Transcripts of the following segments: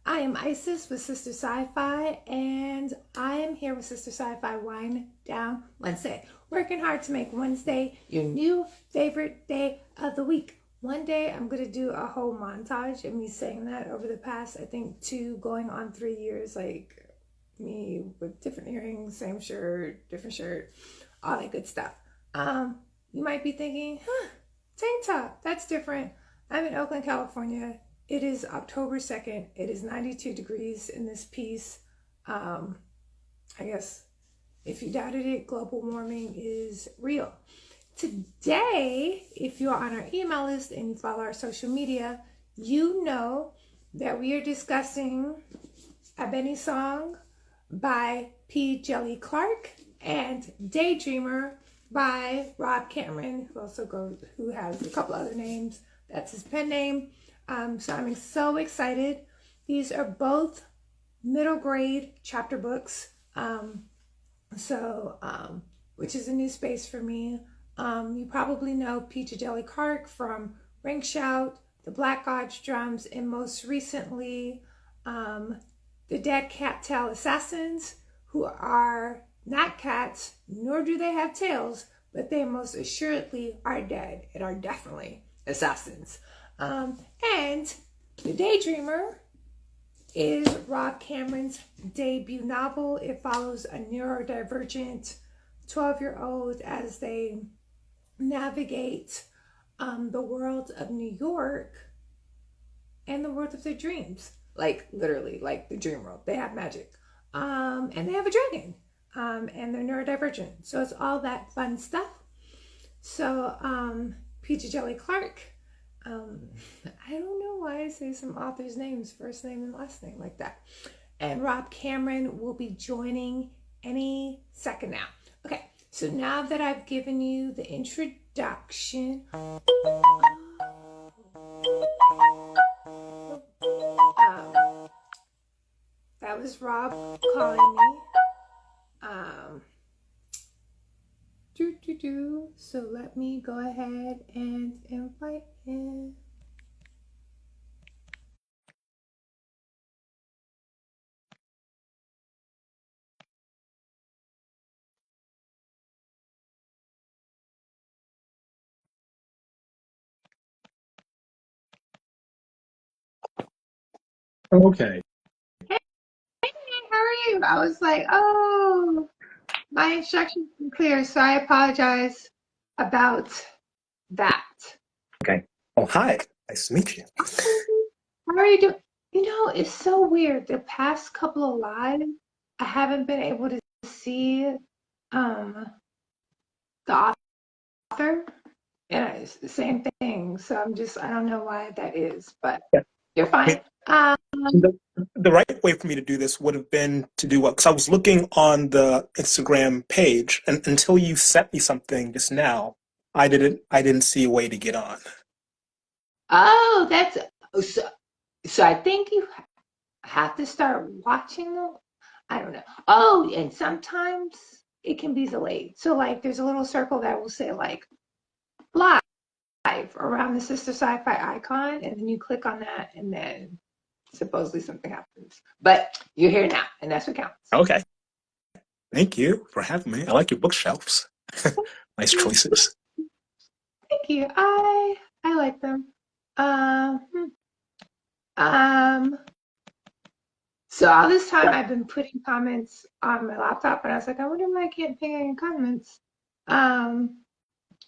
I am Isis with Sistah Scifi, and I am here with Sistah Scifi Wind Down Wednesday. Working hard to make Wednesday your new favorite day of the week. One day I'm going to do a whole montage of me saying that over the past, I think, 3 years, like me with different earrings, same shirt, different shirt, all that good stuff. You might be thinking, tank top, that's different. I'm in Oakland, California. It is October 2nd. It is 92 degrees in this piece. I guess if you doubted it, global warming is real. Today, if you're on our email list and you follow our social media, you know that we are discussing Abeni song by Djèlí Clark and Daydreamer by Rob Cameron, who has a couple other names. That's his pen name. So I'm so excited. These are both middle grade chapter books, which is a new space for me. You probably know Djèlí Clark from Ring Shout, The Black God's Drums, and most recently, The Dead Cattail Assassins, who are not cats, nor do they have tails, but they most assuredly are dead and are definitely assassins. And The Daydreamer is Rob Cameron's debut novel. It follows a neurodivergent 12-year-old as they navigate the world of New York and the world of their dreams. Like literally, like the dream world. They have magic. And they have a dragon. And they're neurodivergent. So it's all that fun stuff. So Djèlí Clark. I don't know why I say some authors' names, first name and last name like that. And Rob Cameron will be joining any second now. Okay, so now that I've given you the introduction, that was Rob calling me. So let me go ahead and invite him. Okay. Hey, how are you? I was like, oh, my instructions were clear, so I apologize about that. Okay. Oh, hi. Nice to meet you. How are you doing? You know, it's so weird. The past couple of lives, I haven't been able to see um the author, and it's the same thing. So I don't know why that is, but Yeah. you're I fine. mean, the right way for me to do this would have been to do what? Because I was looking on the Instagram page, and until you sent me something just now, I didn't see a way to get on. Oh, so I think you have to start watching them. I don't know. Oh, and sometimes it can be delayed. So like there's a little circle that will say like live around the Sistah Scifi icon, and then you click on that, and then supposedly something happens. But you're here now, and that's what counts. Okay. Thank you for having me. I like your bookshelves. Nice choices. Thank you. I like them. Um, um, so all this time I've been putting comments on my laptop, and I was like, I wonder why I can't ping any comments. And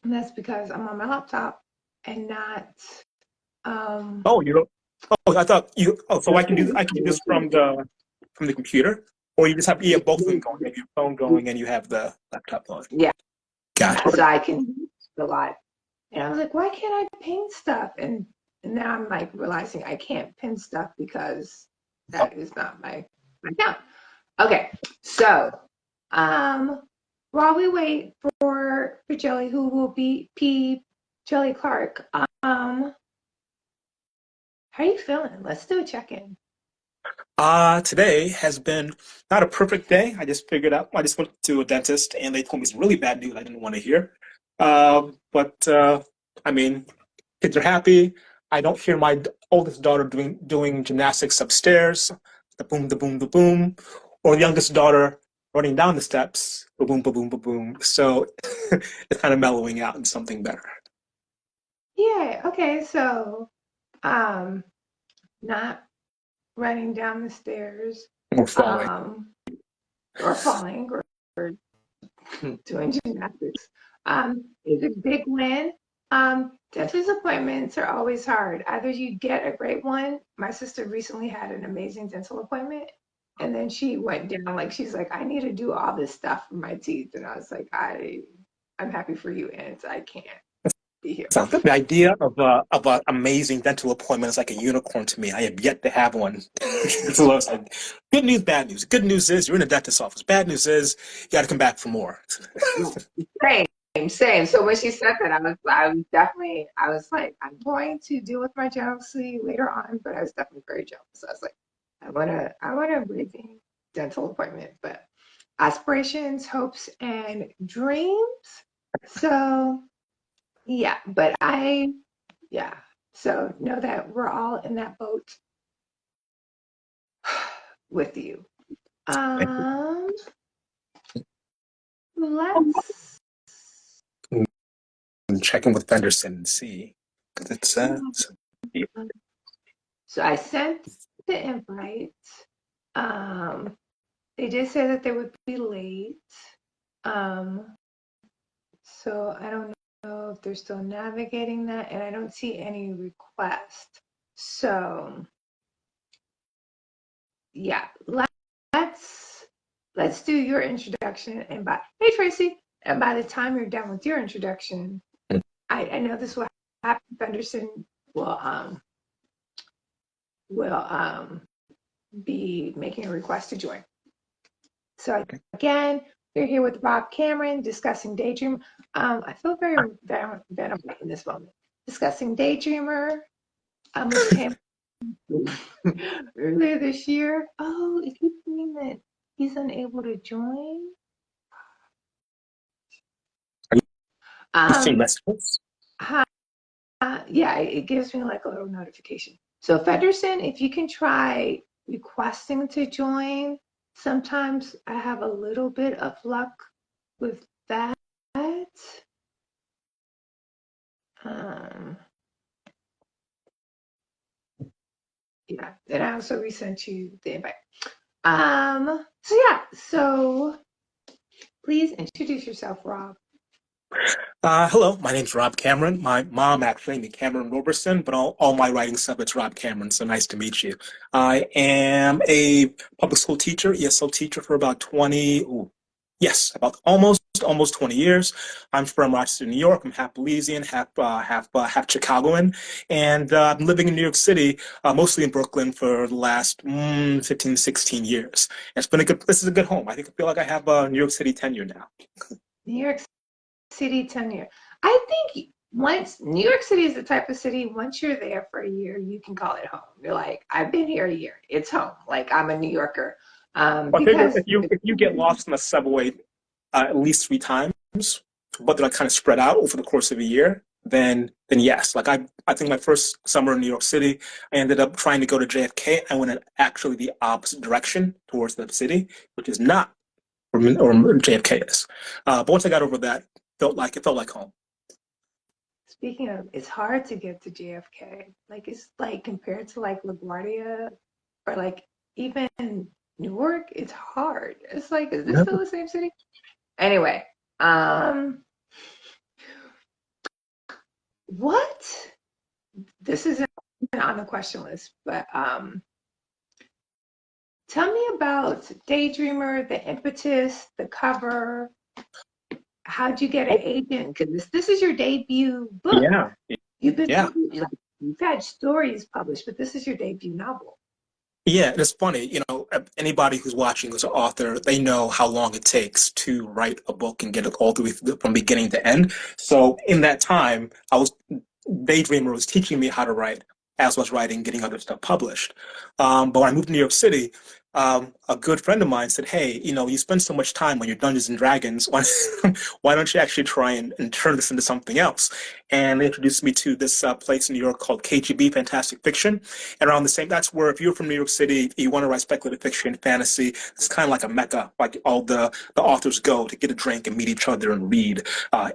that's because I'm on my laptop and not Oh, you don't. Oh, I thought you. Oh, so I can do this from the computer, or you just have both of them going. You have your phone going, and you have the laptop going. yeah, Gotcha. so I can go live. And I was like, why can't I pin stuff? And now I'm like realizing I can't pin stuff because that is not my account. Okay, so while we wait for Djeli, who will be Djèlí Clark, how are you feeling? Let's do a check-in. Today has been not a perfect day. I just went to a dentist and they told me some really bad news I didn't want to hear. But I mean, kids are happy. I don't hear my oldest daughter doing gymnastics upstairs, the boom, the boom, the boom, or the youngest daughter running down the steps, the boom, ba boom, ba boom. So it's kind of mellowing out into something better. Yeah, okay, so um not running down the stairs, Or falling. um or falling or doing gymnastics is a big win. Dentist appointments are always hard. Either you get a great one. My sister recently had an amazing dental appointment, and then she went down like she's like, I need to do all this stuff for my teeth, and I was like, I'm happy for you, and I can't be here. So the idea of a amazing dental appointment is like a unicorn to me. I have yet to have one. So it's like, good news, bad news. Good news is you're in a dentist's office. Bad news is you got to come back for more. Same. So when she said that, I was like, I'm going to deal with my jealousy later on, but I was definitely very jealous. I was like, I want a amazing dental appointment, but aspirations, hopes, and dreams. So yeah, yeah. So know that we're all in that boat with you. Let's. I'm checking with Fenderson and see. Because it says. So I sent the invite. They did say that they would be late. So I don't know if they're still navigating that, and I don't see any request. So yeah, let's do your introduction, and hey Tracy, and by the time you're done with your introduction, I know this will happen. Fenderson will be making a request to join. So again, we're here with Rob Cameron discussing Daydream. I feel very vulnerable in this moment. Discussing Daydreamer, which came earlier this year. Oh, it keeps saying that he's unable to join. Are you seeing messages? Yeah, it gives me like a little notification. So Federson, if you can try requesting to join, sometimes I have a little bit of luck with that. Yeah, and I also resent you the invite. So please introduce yourself, Rob. Hello, my name's Rob Cameron. My mom actually named me Cameron Roberson, but all my writing stuff, it's Rob Cameron, so nice to meet you. I am a public school teacher, ESL teacher for about 20, about almost 20 years. I'm from Rochester, New York. I'm half Belizean, half Chicagoan, and I'm living in New York City, mostly in Brooklyn for the last 15, 16 years. This is a good home. I feel like I have New York City tenure now. New York City tenure. I think once New York City is the type of city, once you're there for a year, you can call it home. You're like, I've been here a year. It's home. Like I'm a New Yorker. Because if you get lost in the subway at least 3 times, but they're like kind of spread out over the course of a year, then yes. Like I think my first summer in New York City, I ended up trying to go to JFK. I went in actually the opposite direction towards the city, which is not where JFK is. But once I got over that, it felt like home. Speaking of, it's hard to get to JFK. Like it's like compared to like LaGuardia or like even Newark, it's hard. It's like, is this still the same city? Anyway, what? This isn't on the question list, but tell me about Daydreamer, the impetus, the cover. How'd you get an agent? Because this is your debut book. Yeah. You've had stories published, but this is your debut novel. Yeah, it's funny, anybody who's watching who's an author, they know how long it takes to write a book and get it all the way from beginning to end. So in that time, Daydreamer was teaching me how to write as I was writing, getting other stuff published. But when I moved to New York City, a good friend of mine said, "Hey, you spend so much time on your Dungeons and Dragons. Why don't you actually try and turn this into something else?" And they introduced me to this place in New York called KGB, Fantastic Fiction. And around the same, that's where if you're from New York City, you want to write speculative fiction, fantasy, it's kind of like a mecca, like all the authors go to get a drink and meet each other and read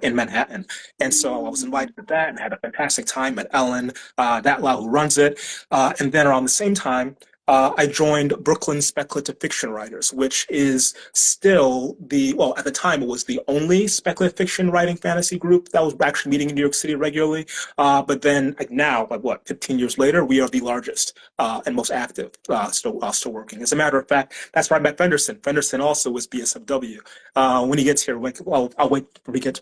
in Manhattan. And so I was invited to that and had a fantastic time at Ellen, Datlow, who runs it. And then around the same time, I joined Brooklyn Speculative Fiction Writers, which is still well, at the time, it was the only speculative fiction writing fantasy group that was actually meeting in New York City regularly. But then, like now, like what, 15 years later, we are the largest and most active, still working. As a matter of fact, that's where I met Fenderson. Fenderson also was BSFW. When he gets here, well, I'll wait when he gets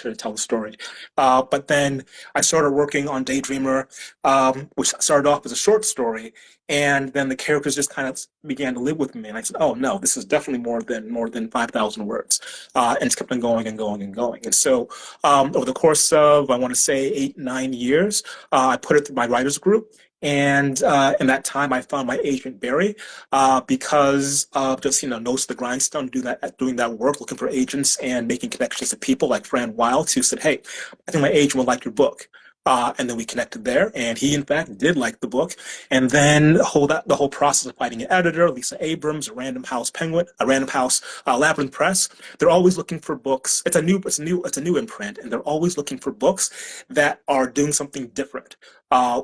here to tell the story. But then I started working on Daydreamer, which started off as a short story. And then the characters just kind of began to live with me. And I said, oh, no, this is definitely more than 5,000 words. And it's kept on going and going and going. And so over the course of, I want to say, 8-9 years, I put it through my writers group. And in that time, I found my agent, Barry, because of just, nose to the grindstone, doing that work, looking for agents and making connections to people like Fran Wild, who said, hey, I think my agent would like your book. And then we connected there, and he, in fact, did like the book. And then the whole process of finding an editor, Lisa Abrams, a Random House Labyrinth Press. They're always looking for books. It's a new imprint, and they're always looking for books that are doing something different,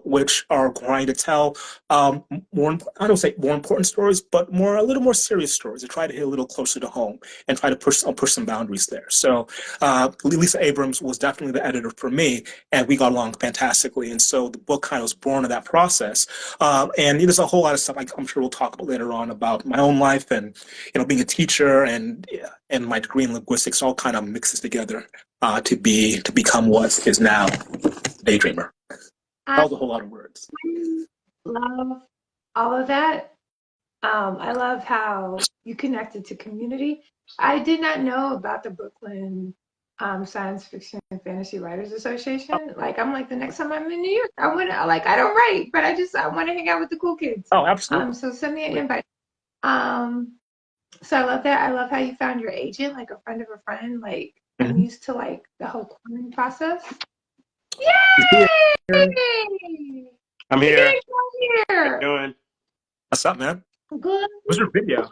which are going to tell I don't say more important stories, but a little more serious stories. They try to hit a little closer to home and try to push some boundaries there. So Lisa Abrams was definitely the editor for me, and we got along fantastically. And so the book kind of was born of that process. And there's a whole lot of stuff I'm sure we'll talk about later on about my own life and, being a teacher and my degree in linguistics all kind of mixes together to become what is now Daydreamer. That was a whole lot of words. I love all of that. I love how you connected to community. I did not know about the Brooklyn Science Fiction and Fantasy Writers Association. Like, I'm like, the next time I'm in New York, I don't write, but I want to hang out with the cool kids. Oh, absolutely. So send me an invite. So I love that. I love how you found your agent, like a friend of a friend. Like, I'm used to like the whole querying process. Yay! I'm here. How you doing? What's up, man? Good. What's your video?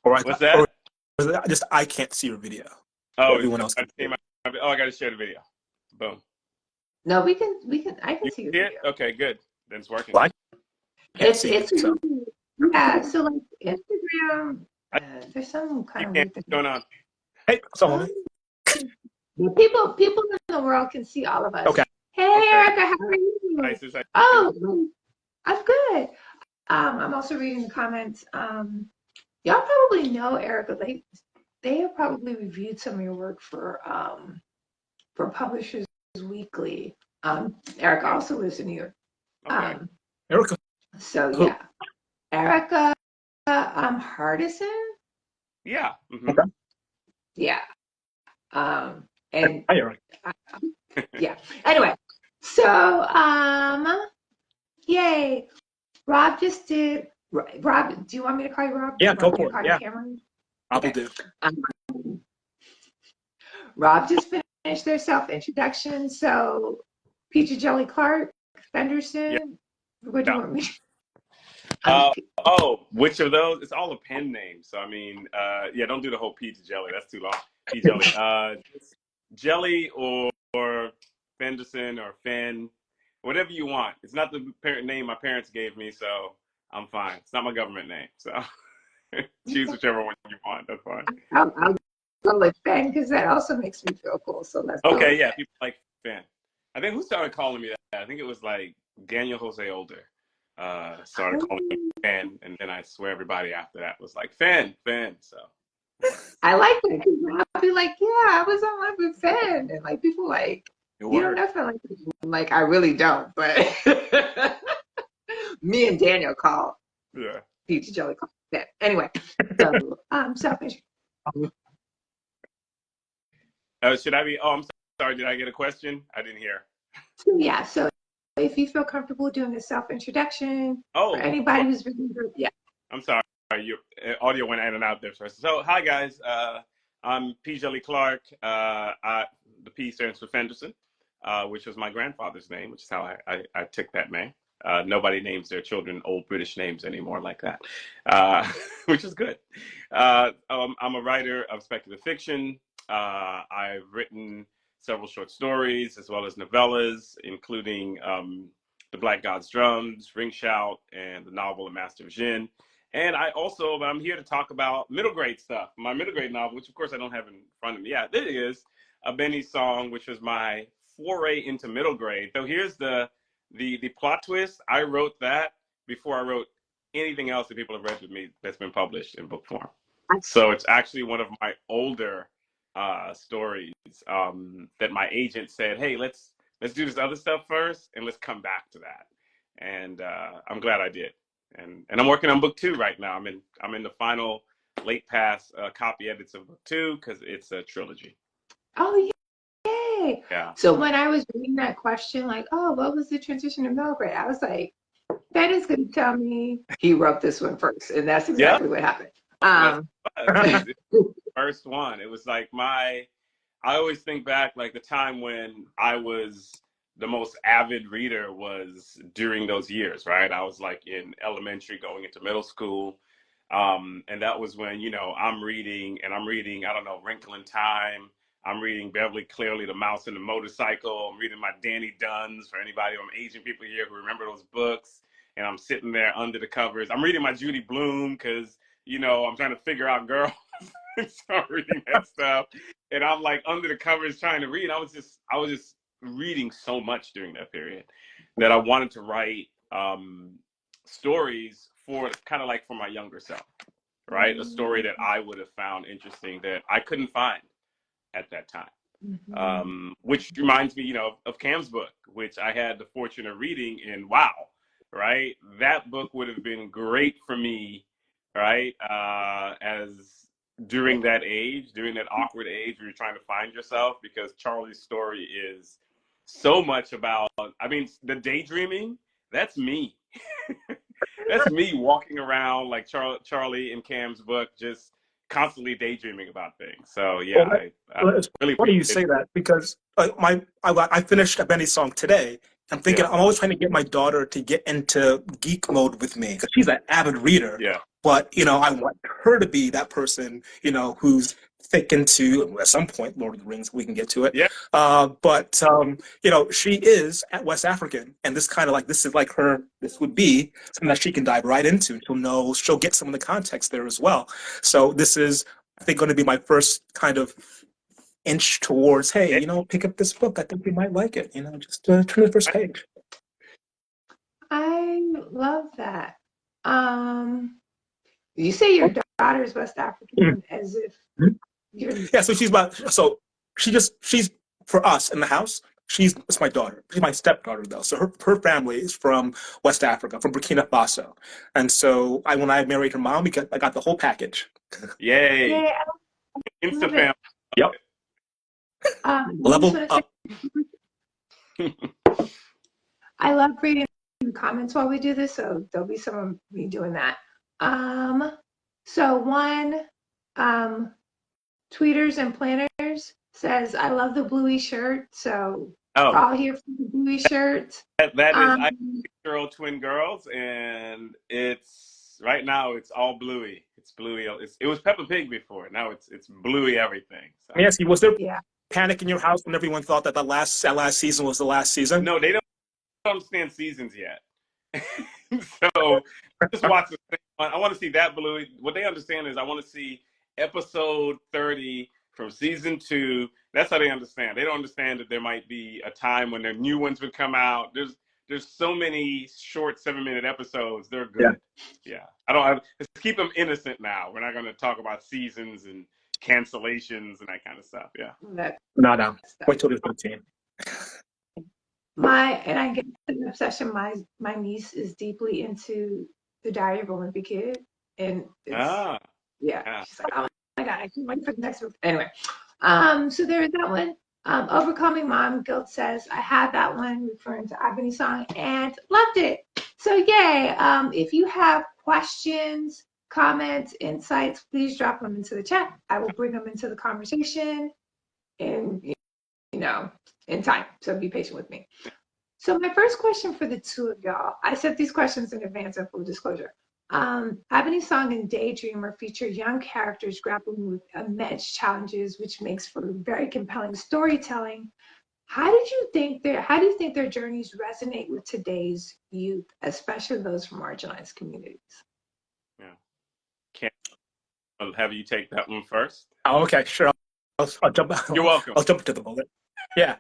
What's that? I can't see your video. Oh, everyone else can see it. I got to share the video. Boom. No, I can see your video. Okay, good. Then it's working. Well, It's yeah. So like Instagram, there's some kind of weird thing going on. Hey, someone. People in the world can see all of us. Okay. Hey, Erica, how are you? Nice. Oh, I'm good. I'm also reading the comments. Y'all probably know Erica. They have probably reviewed some of your work for Publishers Weekly. Erica also lives in New York. Okay. Erica. So yeah, Erica Hardison. Yeah. Mm-hmm. Okay. Yeah. And Hi, Erica. yeah. Anyway, so yay. Rob just did. Rob, do you want me to call you Rob? Yeah, go for it. Yeah. Okay. Do. Rob just finished their self-introduction. So, Djèlí Clark, Fenderson. Yeah. What do you want me which of those? It's all a pen name. So, I mean, don't do the whole P to Jelly. That's too long. P Jelly. Jelly or Fenderson or Fen, whatever you want. It's not the parent name my parents gave me, so I'm fine. It's not my government name, so choose whichever one you want. That's fine. I'll go with Fen because that also makes me feel cool. So let's go. Okay, yeah, people like Fen. I think who started calling me that? I think it was like Daniel Jose Older. Started calling me Fen, and then I swear everybody after that was like Fen. So I like that because I'll be like, yeah, I was on live with Fen, and like people like, you don't know Fen like this. I'm like, I really don't, but me and Daniel call Djèlí Clark Fen. Anyway, so selfish. Should I be? Oh, I'm sorry. Did I get a question? I didn't hear. So, yeah. So if you feel comfortable doing a self-introduction for anybody who's reading the group, yeah. I'm sorry. your audio went in and out there first. So, hi guys. I'm Djeli Clark. The P stands for Fenderson, which was my grandfather's name, which is how I took that name. Nobody names their children old British names anymore like that, which is good. I'm a writer of speculative fiction. I've written several short stories as well as novellas, including The Black God's Drums, Ring Shout, and the novel A Master of Jinn. And I'm here to talk about middle grade stuff. My middle grade novel, which of course I don't have in front of me. Yeah, there it is. Abeni song, which was my foray into middle grade. So here's the plot twist. I wrote that before I wrote anything else that people have read with me that's been published in book form. So it's actually one of my older stories that my agent said, hey, let's do this other stuff first and let's come back to that. And I'm glad I did. And I'm working on book 2 right now. I'm in the final late pass copy edits of book 2 because it's a trilogy. Oh, yay! Yeah. So when I was reading that question, like, oh, what was the transition to middle grade? I was like, that is going to tell me he wrote this one first, and that's exactly what happened. It was the first one. It was like I always think back, like the time when I was the most avid reader was during those years, right? I was like in elementary going into middle school. And that was when, I'm reading, I don't know, Wrinkle in Time. I'm reading Beverly Clearly, The Mouse and the Motorcycle. I'm reading my Danny Duns for anybody from Asian people here who remember those books. And I'm sitting there under the covers. I'm reading my Judy Blume because, I'm trying to figure out girls. So I'm reading that stuff. And I'm like under the covers trying to read. I was just reading so much during that period that I wanted to write stories for kind of like for my younger self, right? A story that I would have found interesting that I couldn't find at that time. Which reminds me, of Cam's book, which I had the fortune of reading in WoW, right? That book would have been great for me, right? As during that awkward age where you're trying to find yourself, because Charlie's story is so much about, the daydreaming, that's me. That's me walking around like Charlie in Cam's book, just constantly daydreaming about things. So yeah, well, it's really funny you say that because I finished Abeni's song today. I'm thinking I'm always trying to get my daughter to get into geek mode with me because she's an avid reader. Yeah. But I want her to be that person, who's thick into at some point Lord of the Rings. We can get to it. Yeah. But she is West African, and this is like her. This would be something that she can dive right into. She'll get some of the context there as well. So this is, I think, going to be my first kind of inch towards, hey, pick up this book. I think you might like it. Just turn to the first page. I love that. You say your daughter's West African as if you're... Yeah, so she's for us in the house, it's my daughter. She's my stepdaughter though. So her family is from West Africa, from Burkina Faso. And so when I married her mom, I got the whole package. Yay. Yeah, Insta family. Yep. Level up. I love reading the comments while we do this, so there'll be some of me doing that. So one tweeters and planners says, I love the bluey shirt. So we're all here for the bluey shirt. That is girl twin girls, and it's right now it's all bluey. It's bluey. It was Peppa Pig before. Now it's bluey everything. So. Yes, was there panic in your house when everyone thought that that last season was the last season? No, they don't understand seasons yet. So just watch the thing. I want to see that bluey. What they understand is I want to see episode 30 from season 2. That's how they understand. They don't understand that there might be a time when their new ones would come out. There's so many short 7-minute episodes. They're good. Yeah. Let's keep them innocent now. We're not going to talk about seasons and cancellations and that kind of stuff. Yeah. No. Wait till there's 15. I get an obsession. My niece is deeply into the Diary of a Wimpy Kid, and she's like, oh my god, I can't wait for the next book. Anyway, so there is that one. Overcoming Mom Guilt says I had that one, referring to Abeni song, and loved it. So yay! If you have questions, comments, insights, please drop them into the chat. I will bring them into the conversation and, in time. So be patient with me. So my first question for the two of y'all, I set these questions in advance of full disclosure. Abeni's song and Daydreamer feature young characters grappling with immense challenges, which makes for very compelling storytelling. How do you think their journeys resonate with today's youth, especially those from marginalized communities? Yeah. I'll have you take that one first. Oh, okay, sure. I'll jump. You're welcome. I'll jump into the bullet. Yeah.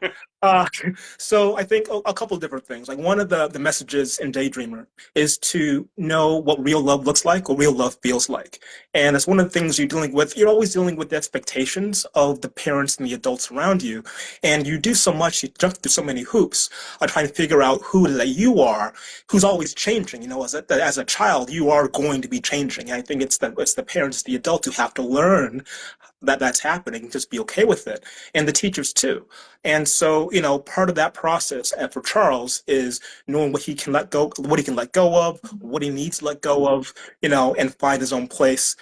So I think a couple of different things. Like one of the messages in Daydreamer is to know what real love looks like, what real love feels like. And that's one of the things you're dealing with. You're always dealing with the expectations of the parents and the adults around you. And you do so much, you jump through so many hoops trying to figure out who that you are, who's always changing. As a child, you are going to be changing. And I think it's the parents, the adults who have to learn that's happening, just be okay with it, and the teachers too. And so, part of that process for Charles is knowing what he can let go of, what he needs to let go of, and find his own place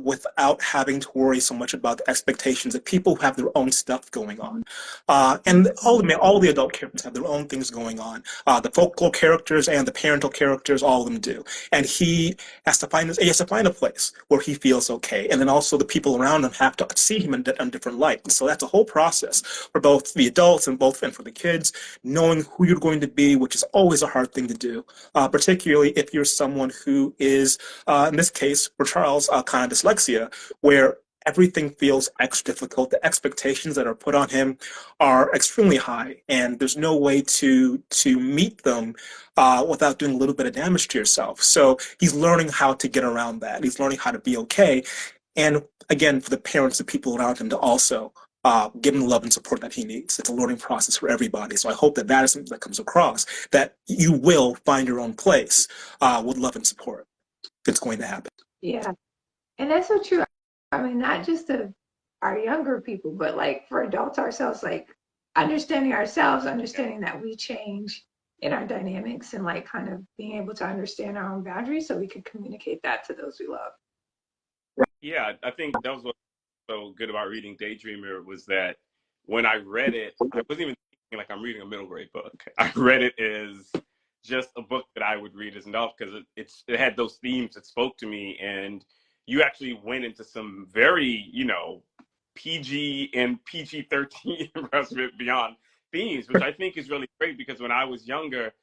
without having to worry so much about the expectations of people who have their own stuff going on. And all the adult characters have their own things going on. The folklore characters and the parental characters, all of them do. And he has to find a place where he feels okay. And then also the people around him have to see him in a different light. And so that's a whole process for both the adults and for the kids, knowing who you're going to be, which is always a hard thing to do, particularly if you're someone who is, in this case, for Charles, kind of dyslexia, where everything feels extra difficult. The expectations that are put on him are extremely high, and there's no way to meet them without doing a little bit of damage to yourself. So he's learning how to get around that. He's learning how to be okay. And again, for the parents, the people around him to also give him the love and support that he needs. It's a learning process for everybody. So I hope that is something that comes across, that you will find your own place with love and support. It's going to happen. Yeah, and that's so true. I mean, not just of our younger people, but like for adults ourselves, like understanding ourselves, understanding that we change in our dynamics, and like kind of being able to understand our own boundaries so we can communicate that to those we love. Yeah, I think that was what's so good about reading Daydreamer was that when I read it, I wasn't even thinking like I'm reading a middle grade book. I read it as just a book that I would read as an adult because it had those themes that spoke to me, and you actually went into some very, PG and PG-13 beyond themes, which I think is really great because when I was younger,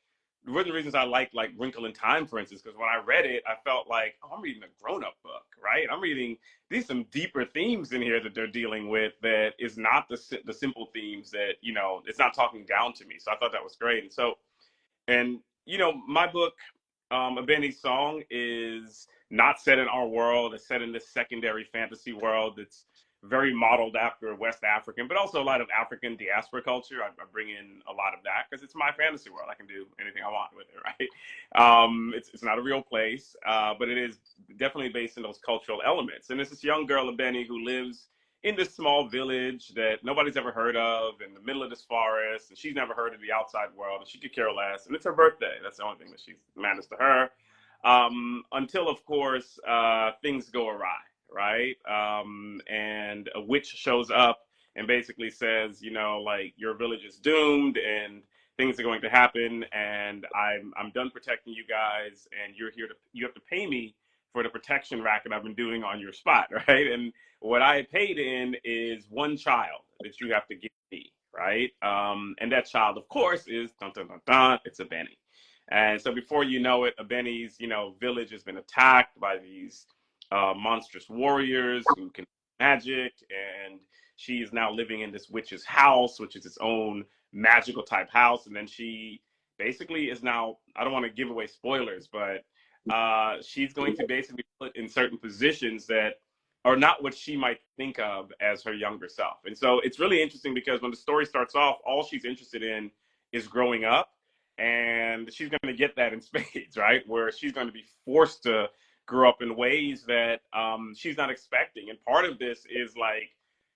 one of the reasons I like Wrinkle in Time, for instance, because when I read it, I felt like, oh, I'm reading a grown-up book, right? I'm reading these some deeper themes in here that they're dealing with that is not the simple themes that, it's not talking down to me. So I thought that was great. And so, my book, Abeni's song, is not set in our world. It's set in this secondary fantasy world that's very modeled after West African, but also a lot of African diaspora culture. I bring in a lot of that because it's my fantasy world. I can do anything I want with it, right? It's not a real place, but it is definitely based in those cultural elements. And it's this young girl, Abeni, who lives in this small village that nobody's ever heard of in the middle of this forest, and she's never heard of the outside world, and she could care less. And it's her birthday. That's the only thing that she's matters to her. Until, of course, things go awry, right? And a witch shows up and basically says, your village is doomed and things are going to happen, and I'm done protecting you guys, and you have to pay me for the protection racket I've been doing on your spot, right? And what I paid in is one child that you have to give me, right? And that child, of course, is dun dun dun dun. It's Abeni. And so before you know it, Abeni's village has been attacked by these monstrous warriors who can magic, and she is now living in this witch's house, which is its own magical type house. And then she basically is now, I don't want to give away spoilers, but she's going to basically put in certain positions that are not what she might think of as her younger self. And so it's really interesting because when the story starts off, all she's interested in is growing up, and she's going to get that in spades, right? Where she's going to be forced to grow up in ways that she's not expecting. And part of this is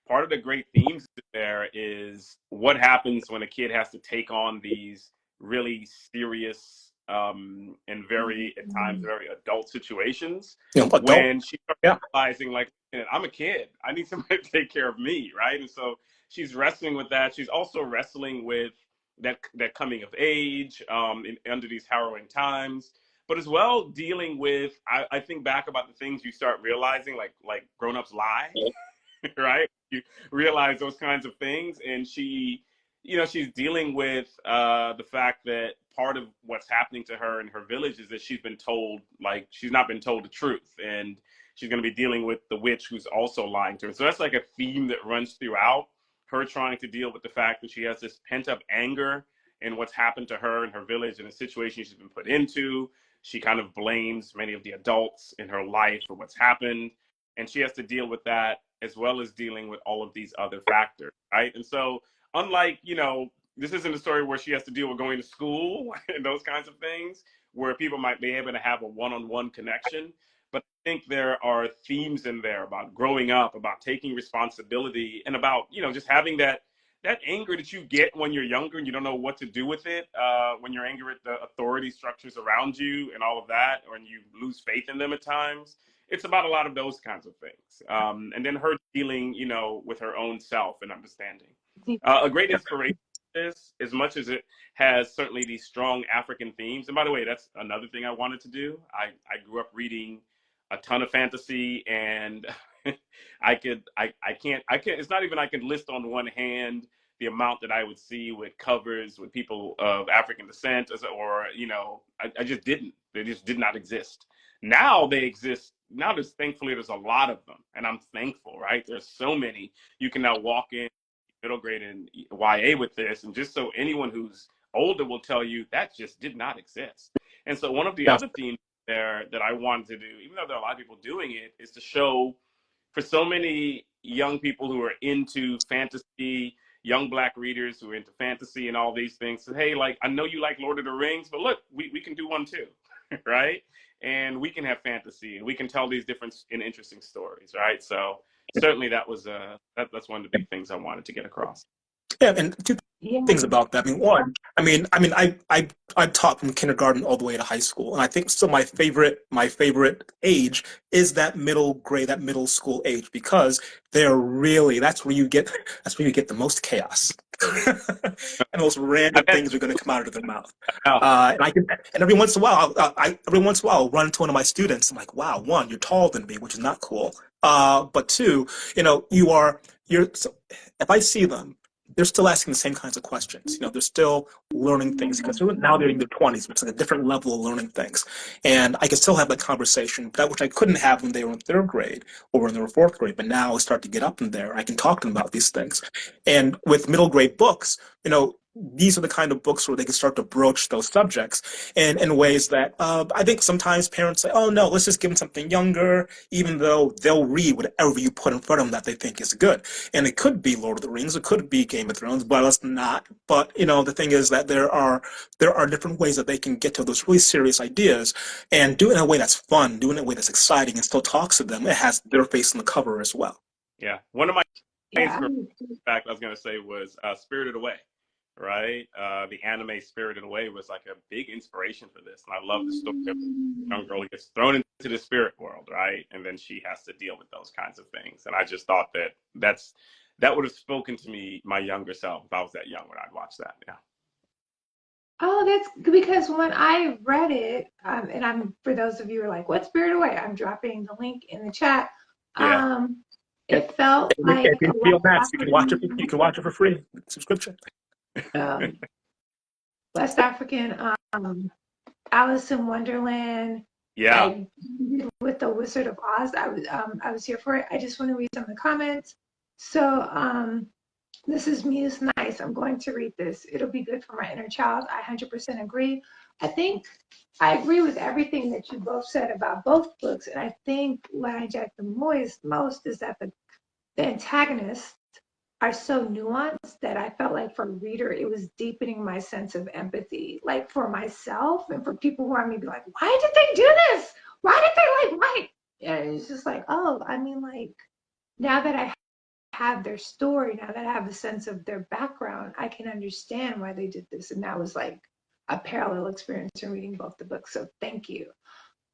part of the great themes there is what happens when a kid has to take on these really serious in very, at times, very adult situations, Adult. when she starts Yeah. realizing, like, I'm a kid. I need somebody to take care of me, right? And so she's wrestling with that. She's also wrestling with that coming of age under these harrowing times, but as well dealing with. I think back about the things you start realizing, like grown-ups lie, right? You realize those kinds of things, and she's dealing with the fact that part of what's happening to her in her village is that she's not been told the truth, and she's going to be dealing with the witch who's also lying to her. So that's like a theme that runs throughout her, trying to deal with the fact that she has this pent up anger in what's happened to her in her village and the situation she's been put into. She kind of blames many of the adults in her life for what's happened, and she has to deal with that as well as dealing with all of these other factors, right? And so, unlike, this isn't a story where she has to deal with going to school and those kinds of things, where people might be able to have a one-on-one connection. But I think there are themes in there about growing up, about taking responsibility, and about, just having that anger that you get when you're younger and you don't know what to do with it, when you're angry at the authority structures around you and all of that, or you lose faith in them at times. It's about a lot of those kinds of things. And then her dealing, with her own self and understanding. A great inspiration is, as much as it has certainly these strong African themes. And by the way, that's another thing I wanted to do. I grew up reading a ton of fantasy, and I can't, it's not even I can list on one hand the amount that I would see with covers with people of African descent, or, I just didn't. They just did not exist. Now they exist. Now there's a lot of them, and I'm thankful, right? There's so many. You can now walk in middle grade and YA with this, and just so anyone who's older will tell you that just did not exist. And so one of the other themes there that I wanted to do, even though there are a lot of people doing it, is to show, for so many young people who are into fantasy, young Black readers who are into fantasy and all these things, so, hey, like, I know you like Lord of the Rings, but look, we can do one too, right? And we can have fantasy, and we can tell these different and interesting stories, right? So certainly that was that's one of the big things I wanted to get across. Yeah, and two things about that. I mean, one, I taught from kindergarten all the way to high school, and I think still my favorite age is that middle grade, that middle school age, because that's where you get the most chaos, and those random things are going to come out of their mouth. And every once in a while, I'll run into one of my students. I'm like, wow, one, you're taller than me, which is not cool. But two, so if I see them, they're still asking the same kinds of questions. They're still learning things, because now they're in their 20s, but it's like a different level of learning things. And I can still have that conversation, that which I couldn't have when they were in third grade or when they were fourth grade. But now I start to get up in there. I can talk to them about these things. And with middle grade books, these are the kind of books where they can start to broach those subjects in ways that I think sometimes parents say, oh, no, let's just give them something younger, even though they'll read whatever you put in front of them that they think is good. And it could be Lord of the Rings, it could be Game of Thrones, but it's not. But, the thing is that there are different ways that they can get to those really serious ideas and do it in a way that's fun, do it in a way that's exciting, and still talks to them. It has their face on the cover as well. Yeah. One of my fact I was going to say was Spirited Away. Right, the anime Spirited Away was like a big inspiration for this, and I love the story of a young girl who gets thrown into the spirit world, right, and then she has to deal with those kinds of things. And I just thought that would have spoken to me, my younger self, if I was that young when I'd watch that. Yeah. Oh, that's because when I read it, and for those of you who are like, "What's Spirited Away?" I'm dropping the link in the chat. Yeah. It felt like if you feel that, you can watch it. You can watch it for free. Subscription. West African, Alice in Wonderland. Yeah. Like, with the Wizard of Oz, I was here for it. I just want to read some of the comments. So, this is Muse Nice. I'm going to read this. It'll be good for my inner child. I 100% agree. I think I agree with everything that you both said about both books. And I think what I jack the most is that the antagonists are so nuanced that I felt like for a reader, it was deepening my sense of empathy, like for myself and for people who are maybe like, why did they do this? Why did they like white? And it's just like, oh, I mean, like, now that I have their story, now that I have a sense of their background, I can understand why they did this. And that was like a parallel experience in reading both the books. So thank you.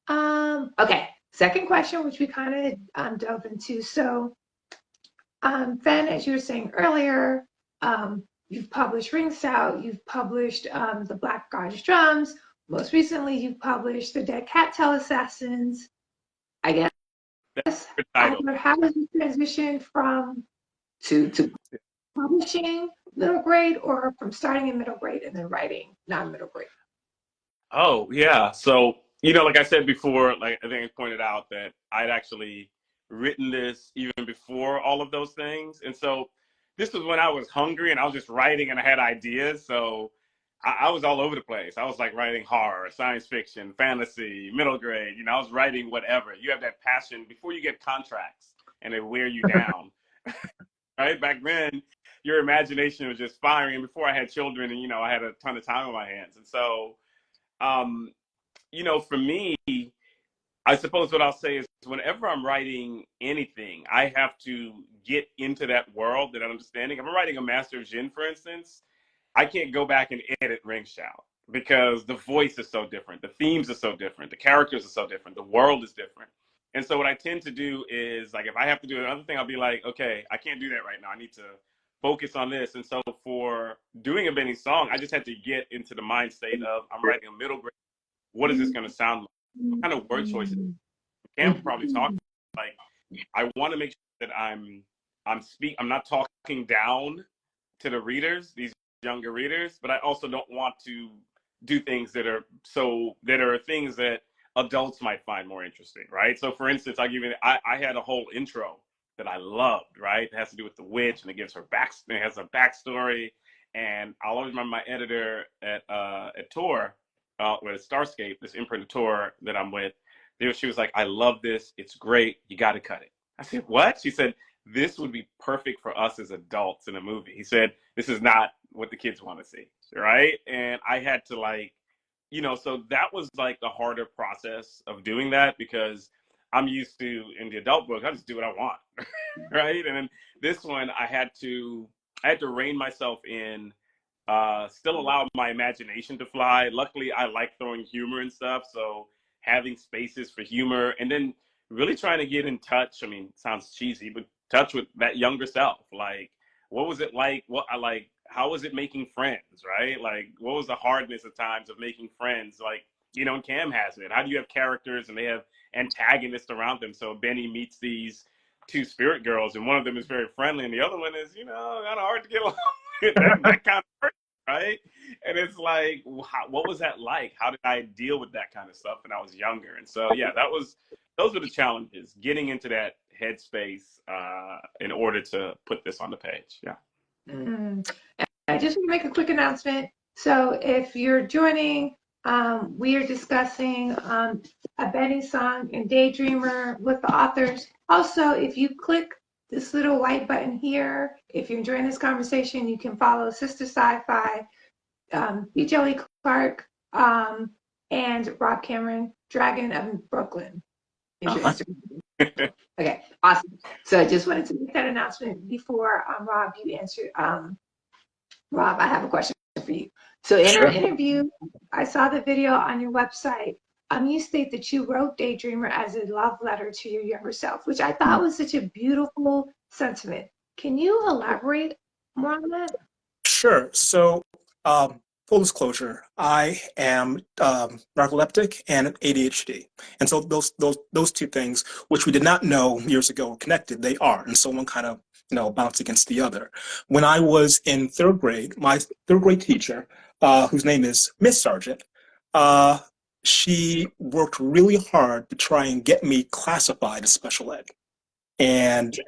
Okay, second question, which we kind of dove into. So, Fen, as you were saying earlier, you've published Rings Out, you've published The Black God's Drums. Most recently, you've published The Dead Cattail Assassins. I guess. How was the transition from to publishing middle grade, or from starting in middle grade and then writing non-middle grade? Oh, yeah. So, like I said before, like I think I pointed out that I'd actually written this even before all of those things. And so this was when I was hungry and I was just writing and I had ideas. So I was all over the place. I was like writing horror, science fiction, fantasy, middle grade. I was writing whatever. You have that passion before you get contracts and they wear you down. Right? Back then, your imagination was just firing. And before I had children and, I had a ton of time on my hands. And so, for me, I suppose what I'll say is whenever I'm writing anything, I have to get into that world, that understanding. If I'm writing a Master of Jin, for instance, I can't go back and edit Ring Shout because the voice is so different. The themes are so different. The characters are so different. The world is different. And so what I tend to do is, like, if I have to do another thing, I'll be like, okay, I can't do that right now. I need to focus on this. And so for doing a Benny song, I just had to get into the mind state of, I'm writing a middle grade. What is this going to sound like? What kind of word choices? Cam probably talk like, I want to make sure that I'm not talking down to the readers, these younger readers, but I also don't want to do things that are things that adults might find more interesting, right? So for instance, I had a whole intro that I loved, right? It has to do with the witch, and it gives her it has a backstory. And I'll always remember my editor at Tor, with Starscape, this imprint tour that I'm with. She was like, I love this. It's great. You got to cut it. I said, what? She said, this would be perfect for us as adults in a movie. He said, this is not what the kids want to see, right? And I had to so that was like the harder process of doing that, because I'm used to, in the adult book, I just do what I want, right? And then this one, I had to rein myself in, still allow my imagination to fly. Luckily, I like throwing humor and stuff, so having spaces for humor, and then really trying to get in touch. I mean, it sounds cheesy, but touch with that younger self. Like, what was it like? How was it making friends, right? Like, what was the hardness at times of making friends? Like, and Cam has it. How do you have characters and they have antagonists around them? So Benny meets these two spirit girls, and one of them is very friendly, and the other one is, kind of hard to get along with. that kind of person, right? And it's like, what was that like? How did I deal with that kind of stuff when I was younger? And so, yeah, those were the challenges, getting into that headspace in order to put this on the page. Yeah. Mm-hmm. I just want to make a quick announcement. So if you're joining, we are discussing Abeni song and Daydreamer with the authors. Also, if you click this little white button here, if you're enjoying this conversation, you can follow Sistah Scifi, Djèlí Clark, and Rob Cameron, Dragon of Brooklyn. Okay, awesome. So I just wanted to make that announcement before Rob, you answer. Rob, I have a question for you. So in our interview, I saw the video on your website. You state that you wrote Daydreamer as a love letter to your younger self, which I thought was such a beautiful sentiment. Can you elaborate more on that? Sure. So, full disclosure, I am narcoleptic and ADHD, and so those two things, which we did not know years ago, were connected. They are, and so one kind of bounce against the other. When I was in third grade, my third grade teacher, whose name is Miss Sargent, she worked really hard to try and get me classified as special ed, and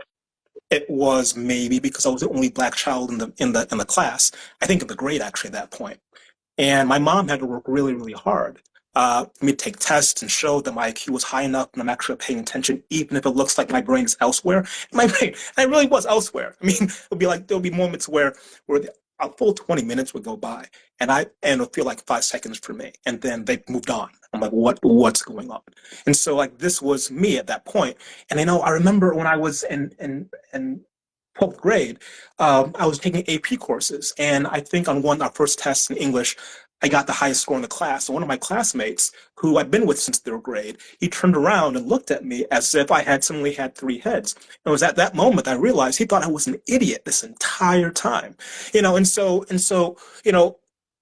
it was maybe because I was the only black child in the class. I think in the grade actually at that point. And my mom had to work really, really hard for me to take tests and show that my IQ was high enough and I'm actually paying attention, even if it looks like my brain is elsewhere. My brain, I really was elsewhere. I mean, there'll be moments where a full 20 minutes would go by and it would feel like 5 seconds for me. And then they moved on. I'm like, what's going on? And so this was me at that point. And I remember when I was in 12th grade, I was taking AP courses, and I think on our first test in English, I got the highest score in the class. So one of my classmates, who I'd been with since third grade, he turned around and looked at me as if I had suddenly had three heads. And it was at that moment I realized he thought I was an idiot this entire time.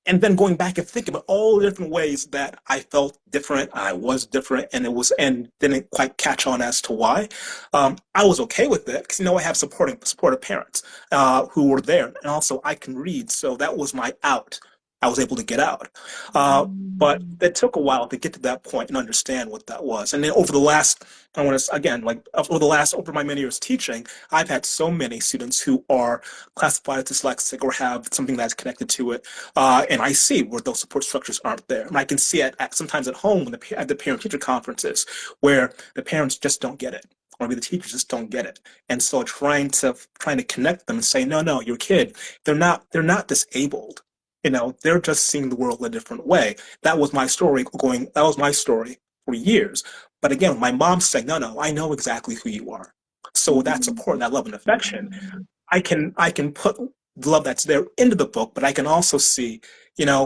And then going back and thinking about all the different ways that I felt different, I was different, and didn't quite catch on as to why. I was okay with it because I have supportive parents who were there, and also I can read, so that was my out. I was able to get out. But it took a while to get to that point and understand what that was. And then over the last, I want to, again, like over my many years teaching, I've had so many students who are classified as dyslexic or have something that's connected to it. And I see where those support structures aren't there. And I can see it sometimes at home at the parent-teacher conferences where the parents just don't get it. Or maybe the teachers just don't get it. And so trying to connect them and say, no, your kid, they're not disabled. They're just seeing the world in a different way. That was my story for years. But again, my mom saying, no, I know exactly who you are. So with that support, that love and affection, I can put the love that's there into the book, but I can also see,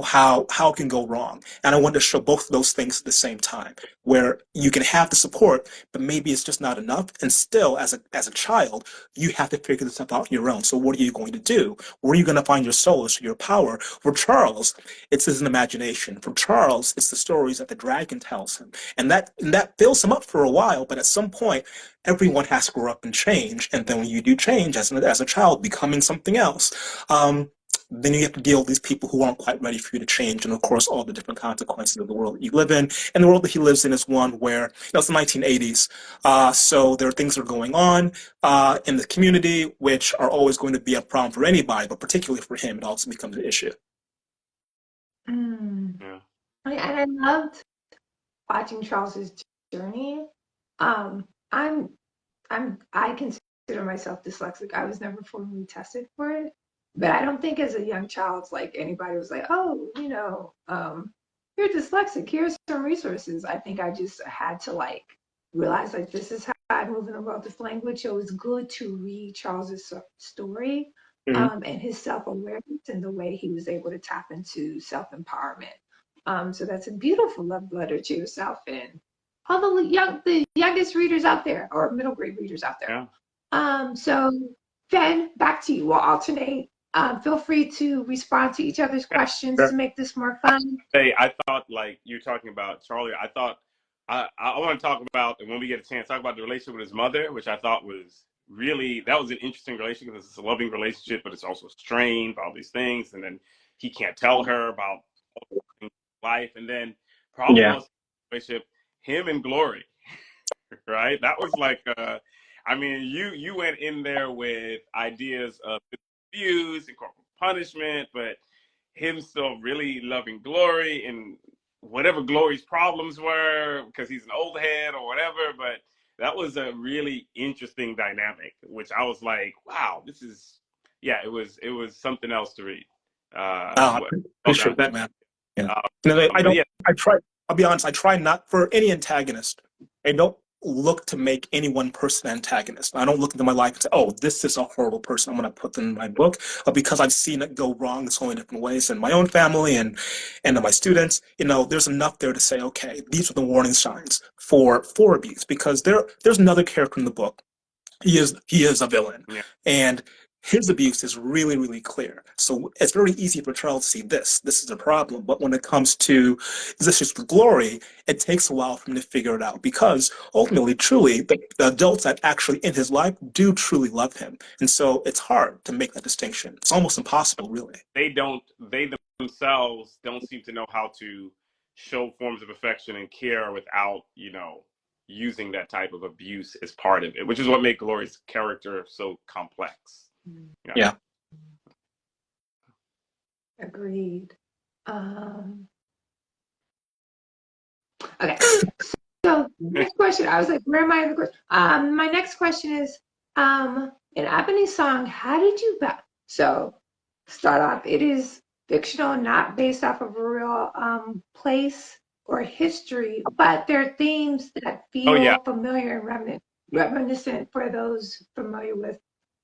how it can go wrong. And I want to show both of those things at the same time, where you can have the support, but maybe it's just not enough. And still, as a child, you have to figure this stuff out on your own. So what are you going to do? Where are you going to find your solace, your power? For Charles, it's his imagination. For Charles, it's the stories that the dragon tells him. And that fills him up for a while, but at some point, everyone has to grow up and change. And then when you do change as a child, becoming something else, then you have to deal with these people who aren't quite ready for you to change. And of course, all the different consequences of the world that you live in. And the world that he lives in is one where, it's the 1980s. So there are things that are going on in the community, which are always going to be a problem for anybody, but particularly for him, it also becomes an issue. Yeah. And I loved watching Charles's journey. I consider myself dyslexic. I was never formally tested for it, but I don't think as a young child, like anybody was like, oh, you're dyslexic. Here's some resources. I think I just had to realize this is how I move in the world of language. It was good to read Charles's story and his self-awareness and the way he was able to tap into self-empowerment. So that's a beautiful love letter to yourself and all the youngest readers out there, or middle grade readers out there. Yeah. So Fen, back to you. We'll alternate. Feel free to respond to each other's questions to make this more fun. Hey, I thought you're talking about Charlie. I thought I want to talk about, and when we get a chance, talk about the relationship with his mother, which I thought was that was an interesting relationship because it's a loving relationship, but it's also strained by all these things. And then he can't tell her about life. And then probably most relationship, him and Glory, right? That was you went in there with ideas of abuse and corporal punishment, but him still really loving Glory and whatever Glory's problems were because he's an old head or whatever. But that was a really interesting dynamic, which I was like, wow, this is, it was something else to read. I appreciate that, man. Yeah. I'll be honest, I try not, for any antagonist, I don't look to make any one person antagonist. I don't look into my life and say, oh, this is a horrible person, I'm going to put them in my book, because I've seen it go wrong in so many different ways in my own family and my students. There's enough there to say, okay, these are the warning signs for abuse, because there's another character in the book. He is a villain. Yeah. And his abuse is really, really clear. So it's very easy for Charles to see this is a problem. But when it comes to this is with Glory, it takes a while for him to figure it out, because ultimately, truly, the adults that actually in his life do truly love him. And so it's hard to make that distinction. It's almost impossible, really. They themselves don't seem to know how to show forms of affection and care without, using that type of abuse as part of it, which is what made Glory's character so complex. Yeah. Agreed. Okay. So next question. I was like, where am I in the question? My next question is, in Abeni's song, how did you so start off, it is fictional, not based off of a real place or history, but there are themes that feel familiar and reminiscent for those familiar with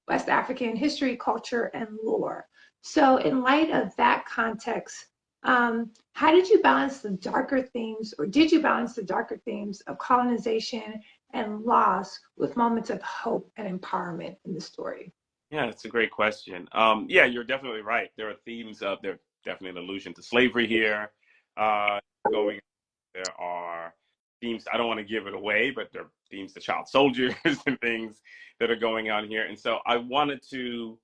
West African history, culture, and lore. So in light of that context, How did you balance the darker themes, or did you balance the darker themes of colonization and loss with moments of hope and empowerment in the story? Yeah, that's a great question. Yeah, you're definitely right. There are themes of there definitely an allusion to slavery here. Uh, going there are themes. I don't want to give it away, but there are themes to child soldiers and things that are going on here. And so I wanted to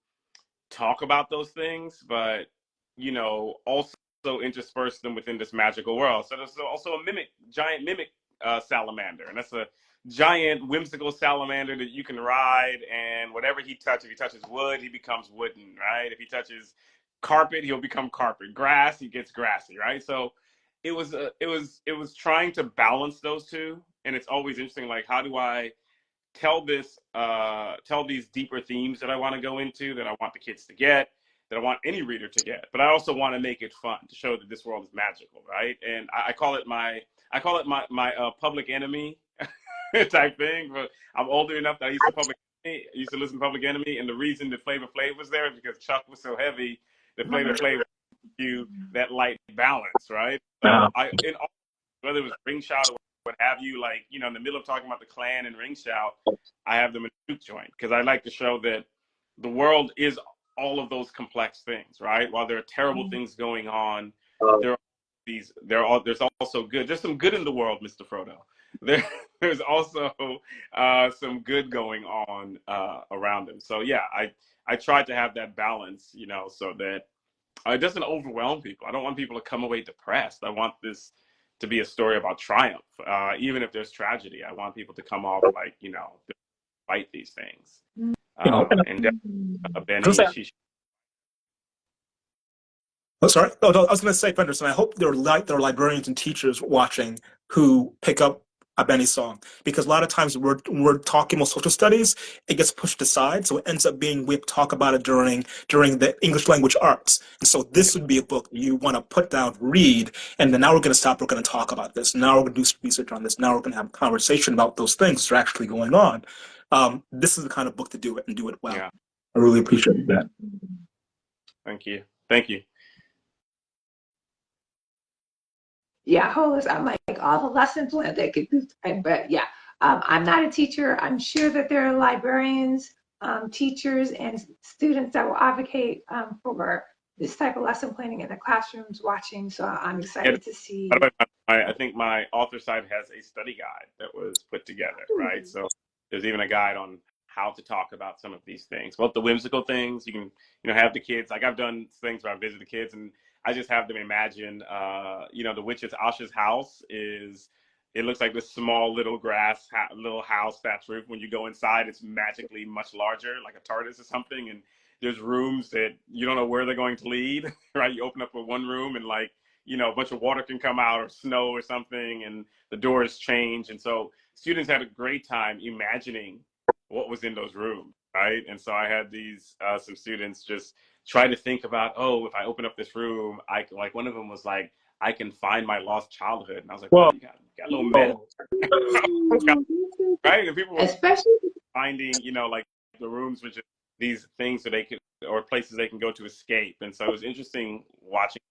talk about those things, but also intersperse them within this magical world. So there's also a giant mimic salamander, and that's a giant whimsical salamander that you can ride, and whatever he touches, if he touches wood, he becomes wooden, right? If he touches carpet, he'll become carpet. Grass, he gets grassy, right? So it was trying to balance those two, and it's always interesting, like, how do I tell these deeper themes that I want to go into, that I want the kids to get, that I want any reader to get, but I also want to make it fun, to show that this world is magical, right? And I call it my public enemy type thing. But I'm older enough that I used to listen to Public Enemy, and the reason that Flavor Flav was there is because Chuck was so heavy that Flavor Flav you that light balance, right? So whether it was Ring Shout or what have you, like, in the middle of talking about the Klan and Ring Shout, I have them in a juke joint, because I like to show that the world is all of those complex things, right? While there are terrible things going on, there's also good. There's some good in the world, Mr. Frodo. There's also some good going on around them. So yeah, I tried to have that balance, so that it doesn't overwhelm people. I don't want people to come away depressed. I want this to be a story about triumph. Even if there's tragedy, I want people to come off like, fight these things. And Abeni, Oh, sorry. Oh, no, I was going to say, Fenderson, I hope there are librarians and teachers watching who pick up Abeni's song, because a lot of times we're talking about social studies, it gets pushed aside, so it ends up being we talk about it during the English language arts. And so this would be a book you want to put down, read, and then now we're going to stop. We're going to talk about this. Now we're going to do some research on this. Now we're going to have a conversation about those things that are actually going on. This is the kind of book to do it, and do it well. Yeah. I really appreciate that. Thank you. Yeah, I'm like all the lessons learned they could do. But yeah, I'm not a teacher. I'm sure that there are librarians, teachers, and students that will advocate for this type of lesson planning in the classrooms watching. So I'm excited to see. I think my author site has a study guide that was put together, right? So there's even a guide on how to talk about some of these things, both the whimsical things. You can, have the kids, like I've done things where I visit the kids and I just have them imagine, the witch's Asha's house it looks like this small little little house, thatch roof. When you go inside, it's magically much larger, like a TARDIS or something. And there's rooms that you don't know where they're going to lead, right? You open up for one room and a bunch of water can come out, or snow or something, and the doors change. And so students had a great time imagining what was in those rooms, right? And so I had some students just try to think about, if I open up this room, like one of them was like, I can find my lost childhood. And I was like, well, you got a little meta. Right? And people were especially finding, like the rooms were just these things that they could, or places they can go to escape. And so it was interesting watching,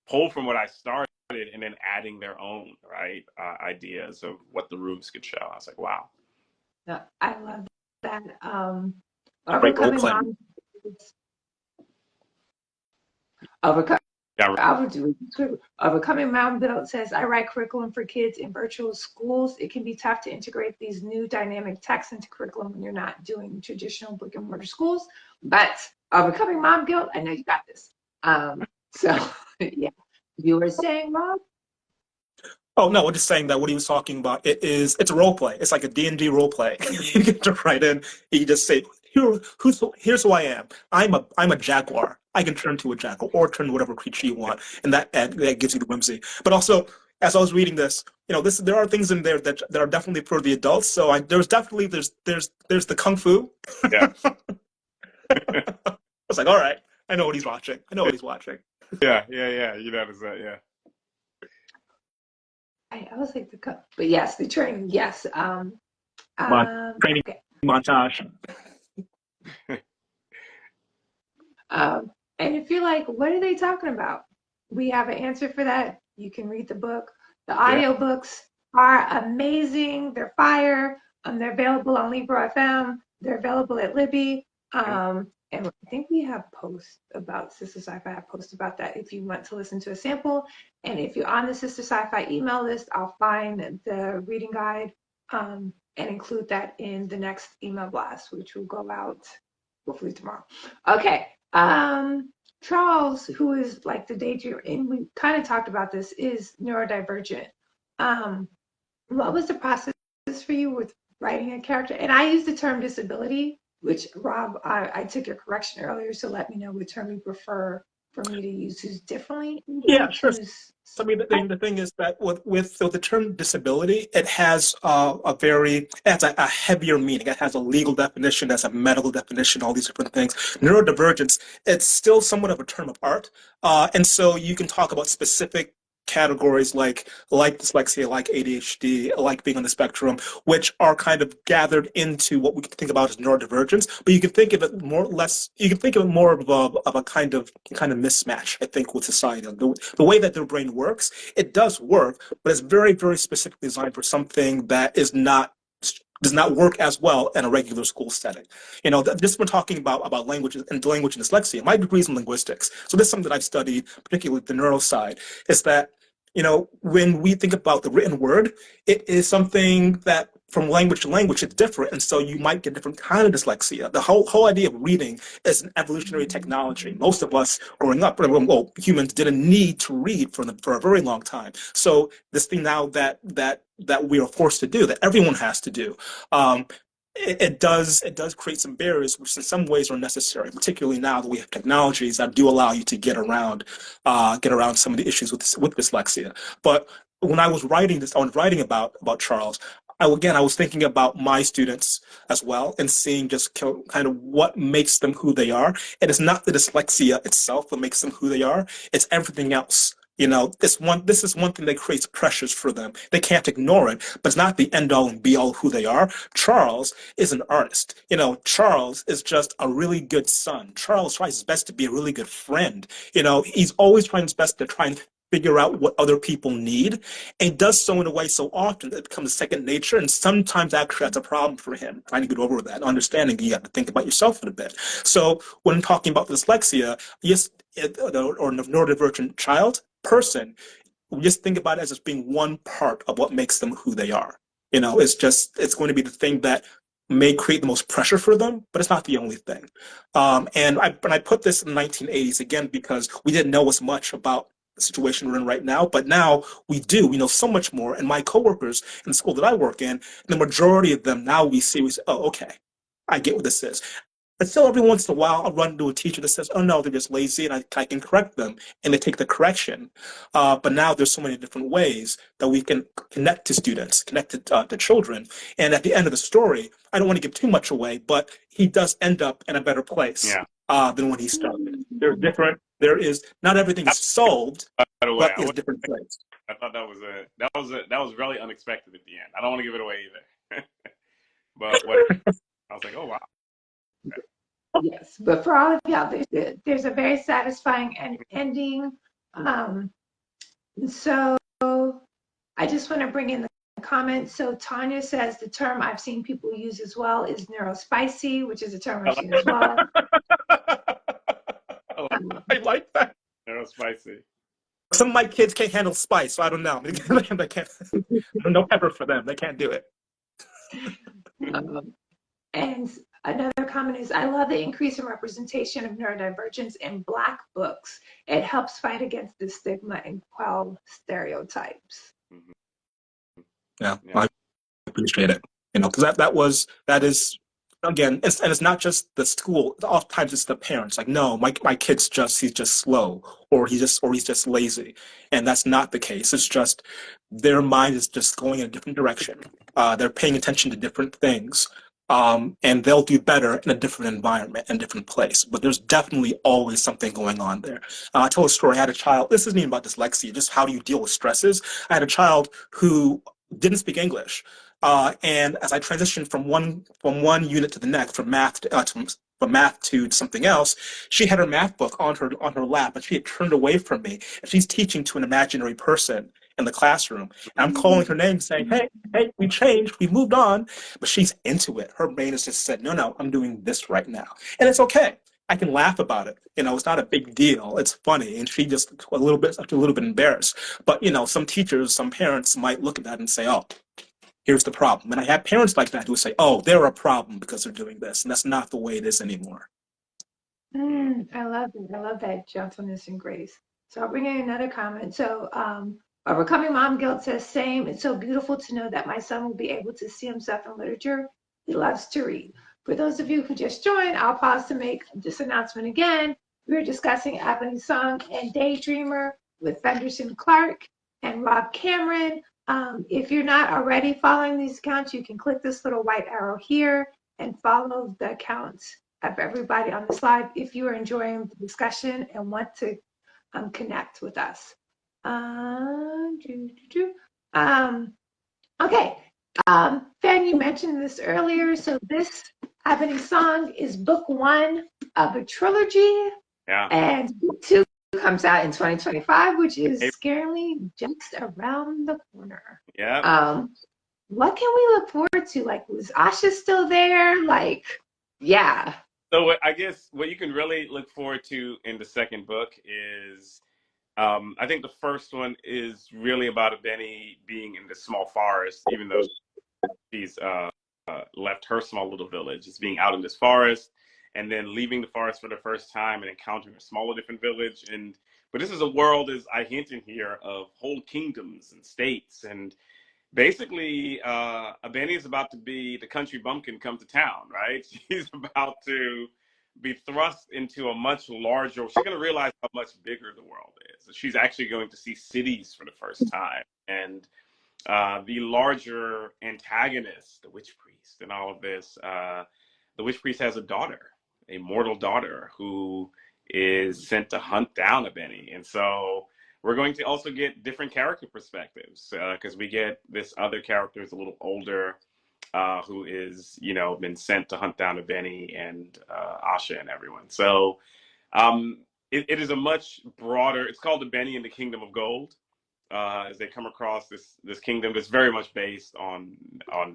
pull from what I started and then adding their own, right, ideas of what the rooms could show. I was like, wow. No, I love that. Overcoming mom. Overcoming Mountain Built says, I write curriculum for kids in virtual schools. It can be tough to integrate these new dynamic texts into curriculum when you're not doing traditional brick and mortar schools. But Overcoming Mom Guilt, I know you got this. So yeah, you were saying, Rob? Oh no, we're just saying that what he was talking about, it's a role play. It's like a D&D role play. You get to write in, you just say, here's who I am. I'm a jaguar. I can turn to a jackal or turn whatever creature you want, and that gives you the whimsy. But also, as I was reading this, there are things in there that are definitely for the adults. So there's the kung fu. Yeah. I was like, all right, I know what he's watching. Yeah. Notice that, yeah. I was like but yes, the training, yes. Training montage. And if you're like, what are they talking about? we have an answer for that. You can read the book. The Yeah. audiobooks are amazing. They're fire. They're available on Libro FM. They're available at Libby. And I think we have posts about Sistah Sci-Fi. I have posts about that if you want to listen to a sample. And if you're on the Sistah Sci-Fi email list, I'll find the reading guide and include that in the next email blast, which will go out hopefully tomorrow. Okay. Charles, who is like the daydreamer, and we kind of talked about this, is neurodivergent. What was the process for you with writing a character? And I use the term disability, which Rob, I took your correction earlier, so let me know what term you prefer for me to use differently. Yeah, sure. So, I mean, the thing is that with the term disability, it has it has a heavier meaning. It has a legal definition, it has a medical definition, all these different things. Neurodivergence, it's still somewhat of a term of art. And so you can talk about specific categories like dyslexia, like ADHD, like being on the spectrum, which are kind of gathered into what we can think about as neurodivergence. But you can think of it more of a kind of mismatch, I think, with society. The way that their brain works, it does work, but it's very, very specifically designed for something that does not work as well in a regular school setting. You know, just when talking about language and dyslexia, my degree is in linguistics. So this is something that I've studied, particularly the neuro side, is that, you know, when we think about the written word, it is something that from language to language, it's different. And so you might get different kind of dyslexia. The whole idea of reading is an evolutionary technology. Most of us growing up, well, humans didn't need to read for a very long time. So this thing now that we are forced to do, that everyone has to do, it does create some barriers, which in some ways are necessary, particularly now that we have technologies that do allow you to get around some of the issues with dyslexia. But when I was writing about Charles, I was thinking about my students as well and seeing just kind of what makes them who they are. And it's not the dyslexia itself that makes them who they are. It's everything else. You know, this is one thing that creates pressures for them. They can't ignore it, but it's not the end all and be all of who they are. Charles is an artist. You know, Charles is just a really good son. Charles tries his best to be a really good friend. You know, he's always trying his best to try and figure out what other people need, and he does so in a way so often that it becomes second nature, and sometimes actually that's a problem for him, trying to get over that, understanding you have to think about yourself a bit. So when talking about dyslexia, yes, or neurodivergent person, we just think about it as just being one part of what makes them who they are. You know, it's going to be the thing that may create the most pressure for them, but it's not the only thing. And I put this in the 1980s again because we didn't know as much about the situation we're in right now, but now we do. We know so much more. And my coworkers in the school that I work in, the majority of them now we say, oh, okay, I get what this is. But still, every once in a while, I'll run into a teacher that says, oh, no, they're just lazy, and I can correct them, and they take the correction. But now there's so many different ways that we can connect to students, connect to children. And at the end of the story, I don't want to give too much away, but he does end up in a better place than when he started. There is, not everything is solved, but is different place. I thought that was really unexpected at the end. I don't want to give it away either. But I was like, oh, wow. Yes, but for all of y'all, there's a very satisfying ending. So I just want to bring in the comments. So Tanya says the term I've seen people use as well is neurospicy, which is a term I've seen as well. I like that. Neurospicy. Some of my kids can't handle spice, so I don't know. They can't. No pepper for them. They can't do it. And another comment is, I love the increase in representation of neurodivergence in Black books. It helps fight against the stigma and quell stereotypes. Yeah, I appreciate it. You know, because that is again, it's not just the school. Oftentimes it's the parents. Like, no, my kid's he's just slow, or he's just lazy, and that's not the case. It's just their mind is just going in a different direction. They're paying attention to different things. And they'll do better in a different environment and different place. But there's definitely always something going on there. I told a story. I had a child. This isn't even about dyslexia. Just how do you deal with stresses? I had a child who didn't speak English, and as I transitioned from one unit to the next, from math to from math to something else, she had her math book on her lap, and she had turned away from me, and she's teaching to an imaginary person in the classroom. And I'm calling her name, saying, "Hey, hey, we changed, we moved on," but she's into it. Her brain has just said, "No, no, I'm doing this right now," and it's okay. I can laugh about it. It's not a big deal. It's funny, and she just a little bit embarrassed. But some teachers, some parents might look at that and say, "Oh, here's the problem." And I have parents like that who say, "Oh, they're a problem because they're doing this," and that's not the way it is anymore. I love it. I love that gentleness and grace. So I'll bring in another comment. So Overcoming Mom Guilt says, same. It's so beautiful to know that my son will be able to see himself in literature. He loves to read. For those of you who just joined, I'll pause to make this announcement again. We're discussing Abeni Song and Daydreamer with Fenderson Clark and Rob Cameron. If you're not already following these accounts, you can click this little white arrow here and follow the accounts of everybody on the slide if you are enjoying the discussion and want to connect with us. Okay, Fan, you mentioned this earlier. So this Ebony Song is book 1 of a trilogy. Yeah. And book 2 comes out in 2025, which is scarily just around the corner. Yeah. What can we look forward to? Like, was Asha still there? Like, yeah. So I guess what you can really look forward to in the second book is, I think the first one is really about Abeni being in this small forest, even though she's left her small little village. It's being out in this forest and then leaving the forest for the first time and encountering a smaller, different village. But this is a world, as I hint in here, of whole kingdoms and states. And basically, Abeni is about to be the country bumpkin come to town, right? She's about to be thrust into a much larger, she's going to realize how much bigger the world is. She's actually going to see cities for the first time. And the larger antagonist, the witch priest, and all of this, the witch priest has a daughter, a mortal daughter, who is sent to hunt down Abeni. And so we're going to also get different character perspectives, because we get this other character who's a little older, who is, been sent to hunt down Abeni and Asha and everyone. So it is a much broader, it's called Abeni and the Kingdom of Gold, as they come across this kingdom that's very much based on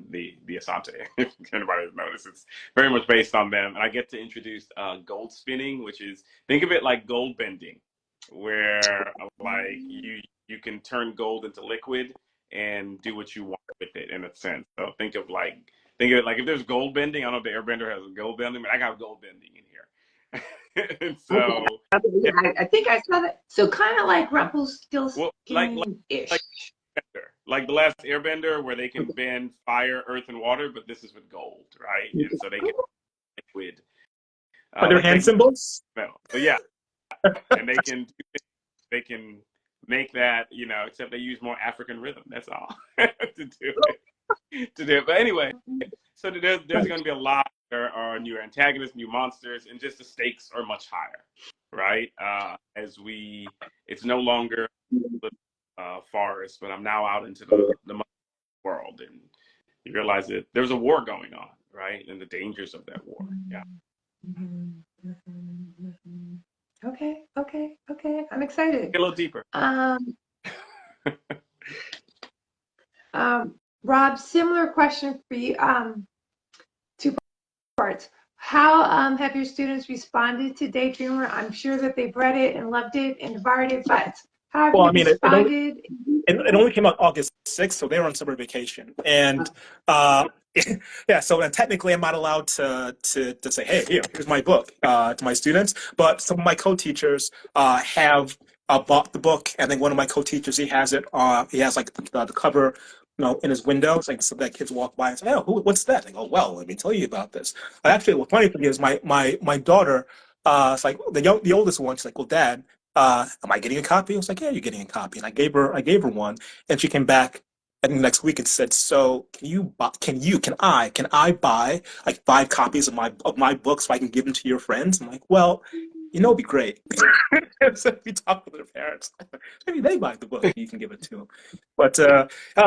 the Asante. If anybody knows, it's very much based on them. And I get to introduce gold spinning, which is, think of it like gold bending, where like you can turn gold into liquid and do what you want with it, in a sense. So think of it like if there's gold bending. I don't know if the airbender has a gold bending, but I got gold bending in here. And so I think I saw that. So kind of like Rumpelstiltskin-ish. Like the last airbender, where they can bend fire, earth, and water, but this is with gold, right? And so they can liquid. Are there hand symbols? No. So yeah. And they can make that, except they use more African rhythm. That's all to do it. But anyway, so there's going to be a lot. There are new antagonists, new monsters, and just the stakes are much higher, right? It's no longer the forest, but I'm now out into the world, and you realize that there's a war going on, right? And the dangers of that war. Yeah. Okay. I'm excited. Get a little deeper. Rob, similar question for you. 2 parts. How have your students responded to Daydreamer? I'm sure that they've read it and loved it and devoured it, but how have you responded? It only came out August 6th, so they were on summer vacation. And yeah, so technically I'm not allowed to say, hey, here's my book to my students. But some of my co-teachers have bought the book, and then one of my co-teachers, he has it. He has like the cover, in his window, like so that kids walk by and say, "Oh, what's that?" I go, "Well, let me tell you about this." Actually, what's funny thing is my daughter, it's like the oldest one. She's like, "Well, Dad, am I getting a copy?" I was like, "Yeah, you're getting a copy." And I gave her one, and she came back and the next week and said, "So can I buy like 5 copies of my book so I can give them to your friends?" I'm like, "Well, it'd be great. So if you talk with their parents, maybe they buy the book. You can give it to them. But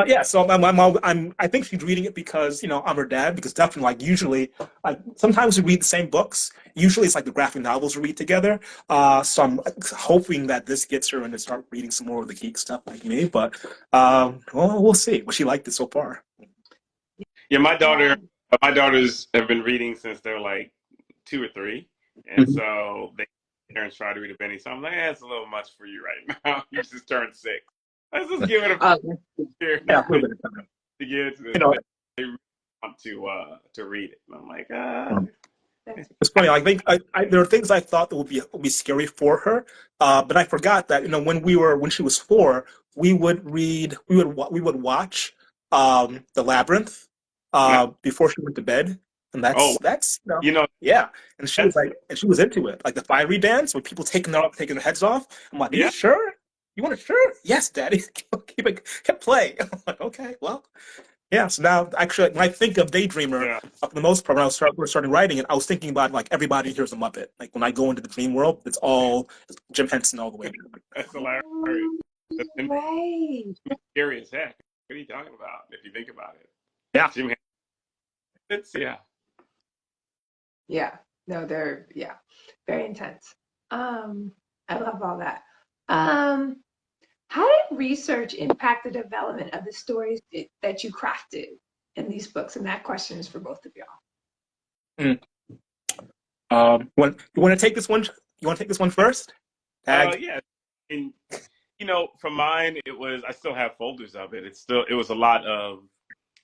yeah, so my mom, I think she's reading it because I'm her dad. Because definitely, like usually, like sometimes we read the same books. Usually, it's like the graphic novels we read together. So I'm hoping that this gets her into start reading some more of the geek stuff like me. But well, we'll see. But she liked it so far. Yeah, my daughters have been reading since they're like 2 or 3, and Mhm. so they parents try to read Abeni. So I'm like, it's a little much for you right now. You just turned 6. Let's just give it a year Yeah, a little bit of time. to get You know, they really want to read it. And I'm like, it's funny. I think there are things I thought that would be scary for her, but I forgot that when she was 4, we would watch the Labyrinth before she went to bed, and oh, that's you know, yeah. And she was that's like, and she was into it, like the fiery dance with people taking their heads off. I'm like, are you yeah, sure? You want to sure? Yes, Daddy. Keep play. I'm like, okay, well. Yeah, so now actually, when I think of Daydreamer, yeah. for the most part, when starting writing it, I was thinking about like everybody here's a Muppet. Like when I go into the dream world, it's Jim Henson all the way. That's hilarious. And Right. scary as heck. What are you talking about? If you think about it, Yeah, Jim, it's yeah. Yeah. No, they're very intense. I love all that. Um, how did research impact the development of the stories that you crafted in these books? And that question is for both of y'all. Mm. You want to take this one? You want to take this one first? Tag. Yeah. And from mine, I still have folders of it. It was a lot of.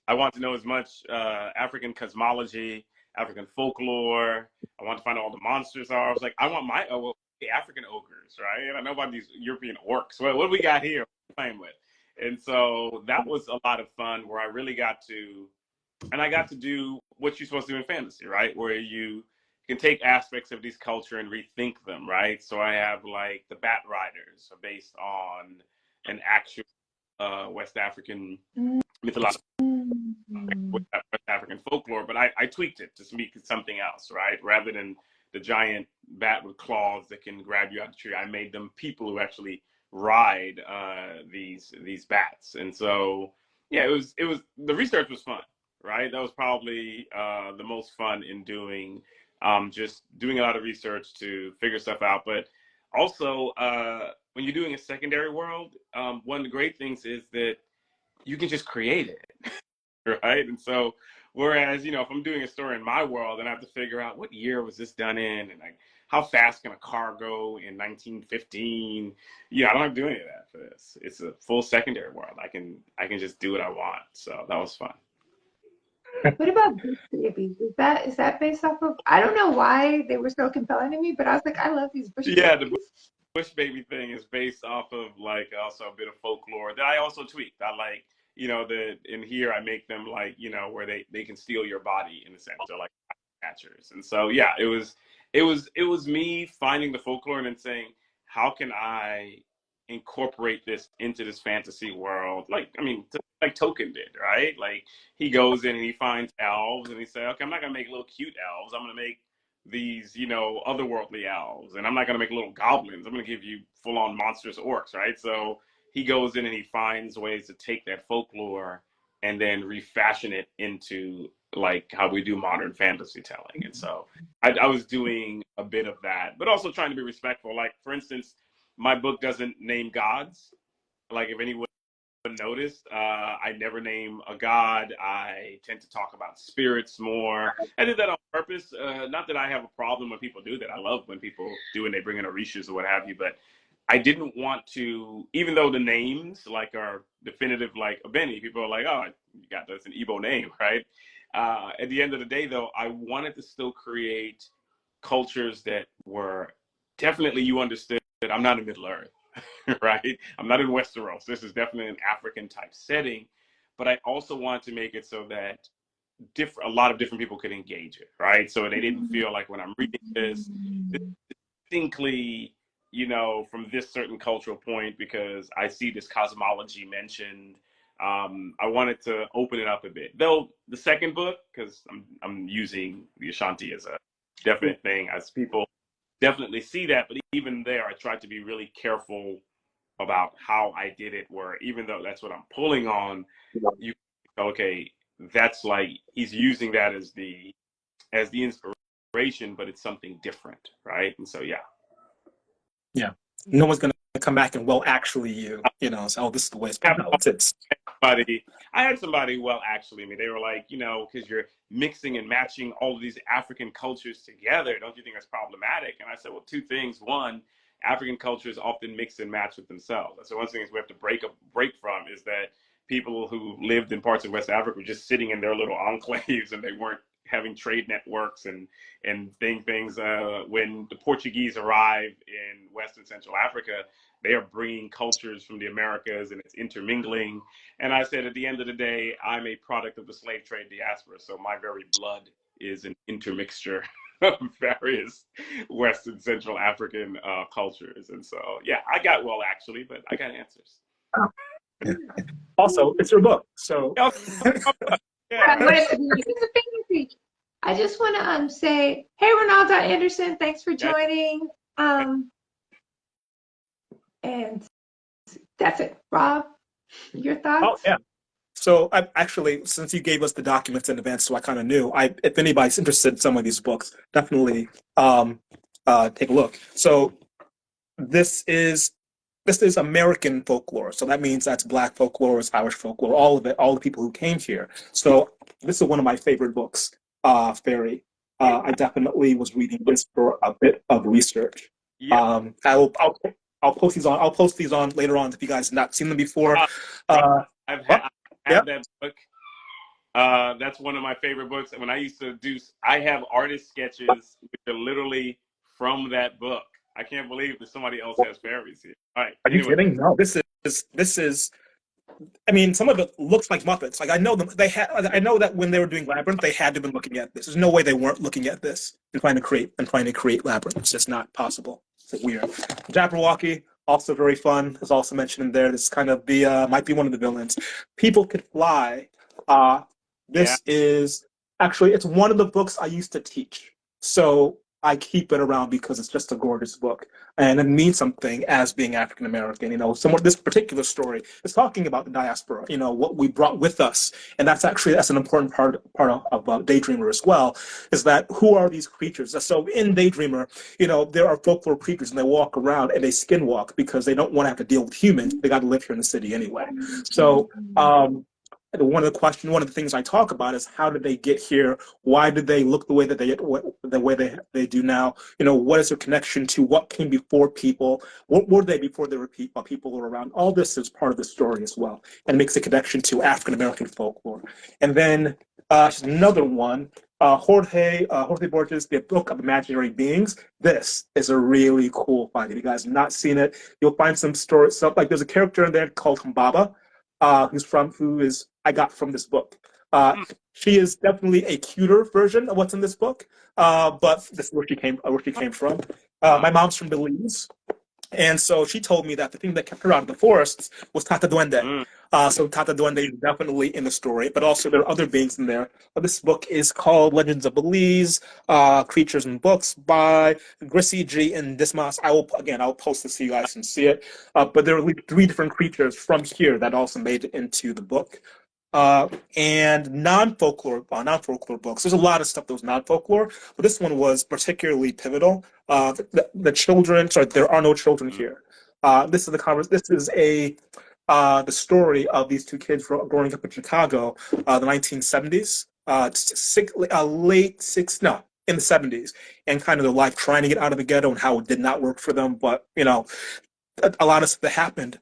I want to know as much African cosmology, African folklore. I want to find out all the monsters are. I was like, I want the African ogres, right? And I know about these European orcs. What do we got here playing with? And so that was a lot of fun where I really I got to do what you're supposed to do in fantasy, right? Where you can take aspects of these culture and rethink them, right? So I have like the Bat Riders are based on an actual West African mythology, West African folklore, but I tweaked it to speak something else, right? Rather than the giant bat with claws that can grab you out of the tree, I made them people who actually ride these bats, and so yeah, it was the research was fun, right? That was probably the most fun in doing just doing a lot of research to figure stuff out, but also when you're doing a secondary world, one of the great things is that you can just create it. Right? And so, whereas, if I'm doing a story in my world and I have to figure out what year was this done in and like how fast can a car go in 1915? I don't have to do any of that for this. It's a full secondary world. I can just do what I want. So that was fun. What about Bush Babies? Is that based off of? I don't know why they were so compelling to me, but I was like, I love these Bush Yeah, the Babies. Bush baby thing is based off of like also a bit of folklore that I also tweaked. I like, the in here I make them like, where they can steal your body in a sense. They're like catchers. And so yeah, it was me finding the folklore and then saying, how can I incorporate this into this fantasy world? Like, I mean, like Tolkien did, right? Like he goes in and he finds elves and he says, okay, I'm not gonna make little cute elves. I'm gonna make these, otherworldly elves, and I'm not gonna make little goblins. I'm gonna give you full on monstrous orcs, right? So he goes in and he finds ways to take that folklore and then refashion it into like how we do modern fantasy telling. And so I was doing a bit of that, but also trying to be respectful. Like, for instance, my book doesn't name gods. Like, if anyone noticed, I never name a god. I tend to talk about spirits more. I did that on purpose. Not that I have a problem when people do that. I love when people do and they bring in orishas or what have you, but I didn't want to, even though the names like are definitive, like Abeni, people are like, oh, you got that's an Igbo name, right? At the end of the day, though, I wanted to still create cultures that were definitely you understood that I'm not in Middle Earth, right? I'm not in Westeros. This is definitely an African type setting, but I also wanted to make it so that a lot of different people could engage it, right? So they didn't feel like when I'm reading this distinctly, from this certain cultural point because I see this cosmology mentioned. I wanted to open it up a bit. Though the second book, because I'm using the Ashanti as a definite thing, as people definitely see that. But even there, I tried to be really careful about how I did it, where even though that's what I'm pulling on, you okay, that's like he's using that as the inspiration, but it's something different, right? And so Yeah. No one's gonna come back and well actually you know, so oh, this is the way it's pronounced. It's I had somebody well actually me. They were like, you know, because you're mixing and matching all of these African cultures together, don't you think that's problematic? And I said, well, two things. One, African cultures often mix and match with themselves. So one thing is we have to break from is that people who lived in parts of West Africa were just sitting in their little enclaves and they weren't having trade networks and things. When the Portuguese arrive in West and Central Africa, they are bringing cultures from the Americas and it's intermingling. And I said, at the end of the day, I'm a product of the slave trade diaspora. So my very blood is an intermixture of various West and Central African cultures. And so, yeah, I got well, actually, but I got answers. yeah. Also, it's your book. So, yeah. I just want to say, hey, Ronaldo Anderson, thanks for joining. And that's it. Rob, your thoughts? oh, yeah. So I actually, since you gave us the documents in advance, so I kind of knew. If anybody's interested in some of these books, definitely take a look. So this is American folklore. So that means that's Black folklore, it's Irish folklore, all of it, all the people who came here. So this is one of my favorite books, Fairy. I definitely was reading this for a bit of research. Yeah. I'll post these on later on if you guys have not seen them before. I've had that book. That's one of my favorite books. When I used to I have artist sketches which are literally from that book. I can't believe that somebody else has fairies here. All right. Are you kidding? No, this is. I mean, some of it looks like Muppets. Like I know them. I know that when they were doing Labyrinth, they had to have been looking at this. There's no way they weren't looking at this and trying to create Labyrinth. It's just not possible. It's weird. Jabberwocky, also very fun. Is also mentioned in there. This kind of might be one of the villains. People Could Fly. This is actually, it's one of the books I used to teach. So I keep it around because it's just a gorgeous book and it means something as being African American. You know, this particular story is talking about the diaspora, you know, what we brought with us. And that's an important part of Daydreamer as well, is that who are these creatures? So in Daydreamer, you know, there are folklore creatures and they walk around and they skinwalk because they don't want to have to deal with humans. They got to live here in the city anyway. So, one of the things I talk about is how did they get here? Why did they look the way that they do now? You know, what is their connection to what came before people? What were they before they were people were around? All this is part of the story as well, and makes a connection to African American folklore. And then another one, Jorge Borges, The Book of Imaginary Beings. This is a really cool find. If you guys have not seen it, you'll find some stories. So, like, there's a character in there called Humbaba. I got from this book. She is definitely a cuter version of what's in this book, but this is where she came from. My mom's from Belize, and so she told me that the thing that kept her out of the forests was Tata Duende. So Tata Duende is definitely in the story, but also there are other beings in there. This book is called Legends of Belize, Creatures and Books by Grissie G. and Dismas. I'll post this so you guys can see it. But there are 3 different creatures from here that also made it into the book. And non-folklore books. There's a lot of stuff that was non-folklore, but this one was particularly pivotal. The children, sorry, there are no children here. This is the story of these 2 kids growing up in Chicago, the 1970s, in the 70s, and kind of their life trying to get out of the ghetto and how it did not work for them. But, you know, a lot of stuff that happened,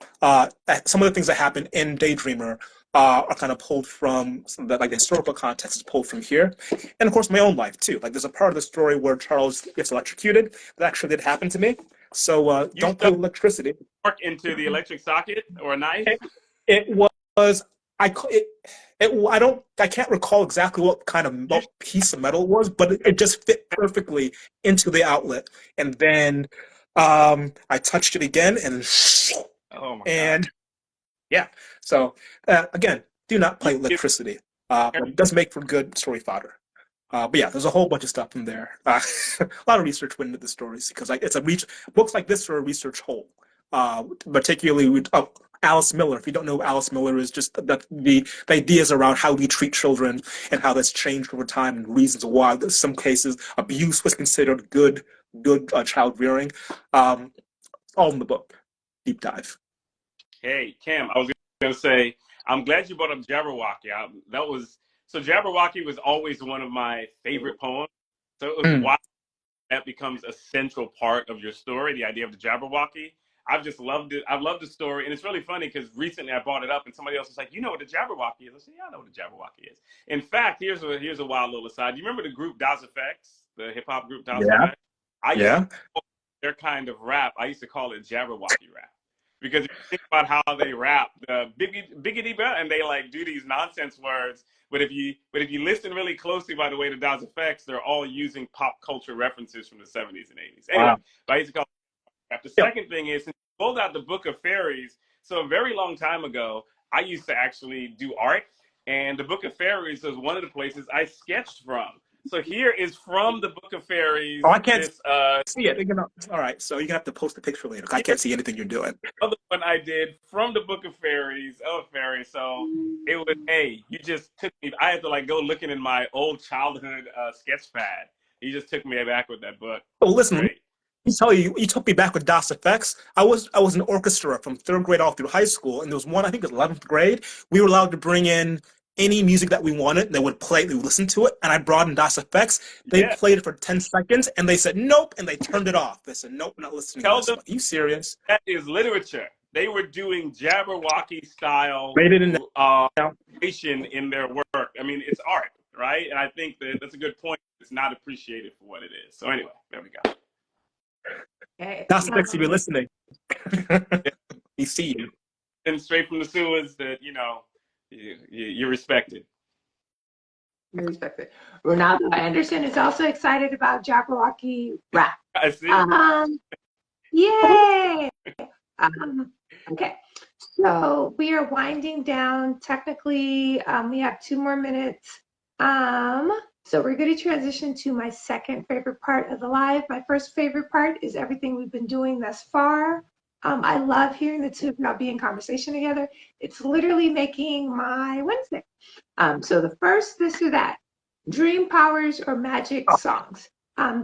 some of the things that happened in Daydreamer are kind of pulled from the historical context is pulled from here. And of course, my own life too. Like there's a part of the story where Charles gets electrocuted. That actually did happen to me. So don't play with electricity. Work into the electric socket or a knife? It was, I can't recall exactly what kind of piece of metal it was, but it just fit perfectly into the outlet. And then I touched it again and God. Yeah. So again, do not play electricity. It does make for good story fodder. But yeah, there's a whole bunch of stuff in there. A lot of research went into the stories because like it's a books like this are a research hole. Particularly with Alice Miller. If you don't know who Alice Miller is, just the ideas around how we treat children and how that's changed over time and reasons why. In some cases, abuse was considered good child rearing. All in the book. Deep dive. Hey, Cam, I was going to say, I'm glad you brought up Jabberwocky. So Jabberwocky was always one of my favorite poems. So it was why that becomes a central part of your story, the idea of the Jabberwocky. I've just loved it. I've loved the story. And it's really funny because recently I brought it up and somebody else was like, you know what the Jabberwocky is? I said, yeah, I know what the Jabberwocky is. In fact, here's a wild little aside. You remember the group Das Effects, the hip hop group Das Effects? I used to call their kind of rap, I used to call it Jabberwocky rap. Because if you think about how they rap, the biggity and they like do these nonsense words. But if you listen really closely, by the way, to Das Effects, they're all using pop culture references from the 70s and 80s. Anyway, but I used to call it rap. The second thing is, since you pulled out the Book of Fairies, so a very long time ago, I used to actually do art, and the Book of Fairies was one of the places I sketched from. So here is from the Book of Fairies. Oh, I can't see it. All right, so you're going to have to post a picture later. I can't see anything you're doing. Other one I did from the Book of Fairies, So it was, hey, you just took me. I had to like go looking in my old childhood sketch pad. You just took me back with that book. Oh, listen, you took me back with Das Effects. I was in orchestra from 3rd grade all through high school, and there was one, I think it was 11th grade. We were allowed to bring in any music that we wanted. They would play, we would listen to it, and I brought in Das Effects. They played it for 10 seconds, and they said, nope, and they turned it off. They said, nope, we're not listening to this. Are you serious? That is literature. They were doing Jabberwocky style creation in their work. I mean, it's art, right? And I think that's a good point. It's not appreciated for what it is. So anyway, there we go. Okay. Das Effects, if you're listening. We see you. And straight from the sewers that, you're respected. You're respected. Ronaldo Anderson is also excited about Jabberwocky rap. I see. Yay! Okay, so we are winding down. Technically, we have 2 more minutes. So we're going to transition to my second favorite part of the live. My first favorite part is everything we've been doing thus far. I love hearing the two of y'all be in conversation together. It's literally making my Wednesday. So the first, this or that, dream powers or magic songs.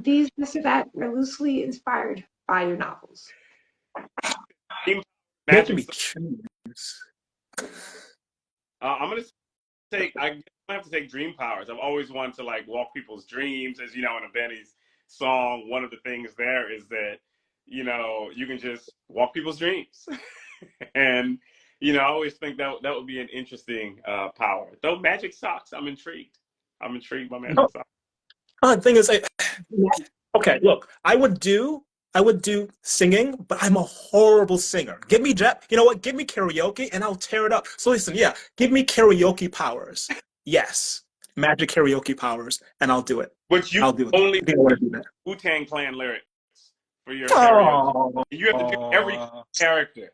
These, this or that, are loosely inspired by your novels. Magic. I'm gonna take. I have to take dream powers. I've always wanted to like walk people's dreams, as you know, in Abeni's song. One of the things there is that you can just walk people's dreams, and I always think that would be an interesting power. Though magic socks, I'm intrigued. I'm intrigued by magic socks. The thing is, okay, look, I would do singing, but I'm a horrible singer. Give me Give me karaoke and I'll tear it up. So listen, give me karaoke powers. Yes, magic karaoke powers, and I'll do it. But you only Wu-Tang Clan lyrics for your karaoke. You have to do every character.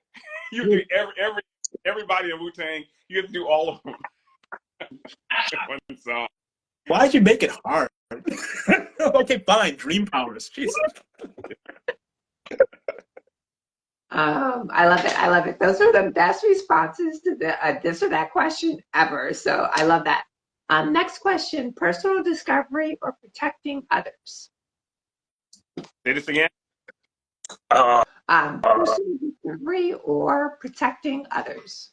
You have to do everybody in Wu-Tang. You have to do all of them. One song. Why'd you make it hard? Okay, fine. Dream powers. Jesus. I love it. I love it. Those are the best responses to the this or that question ever. So I love that. Next question: personal discovery or protecting others? Say this again. Personal discovery or protecting others?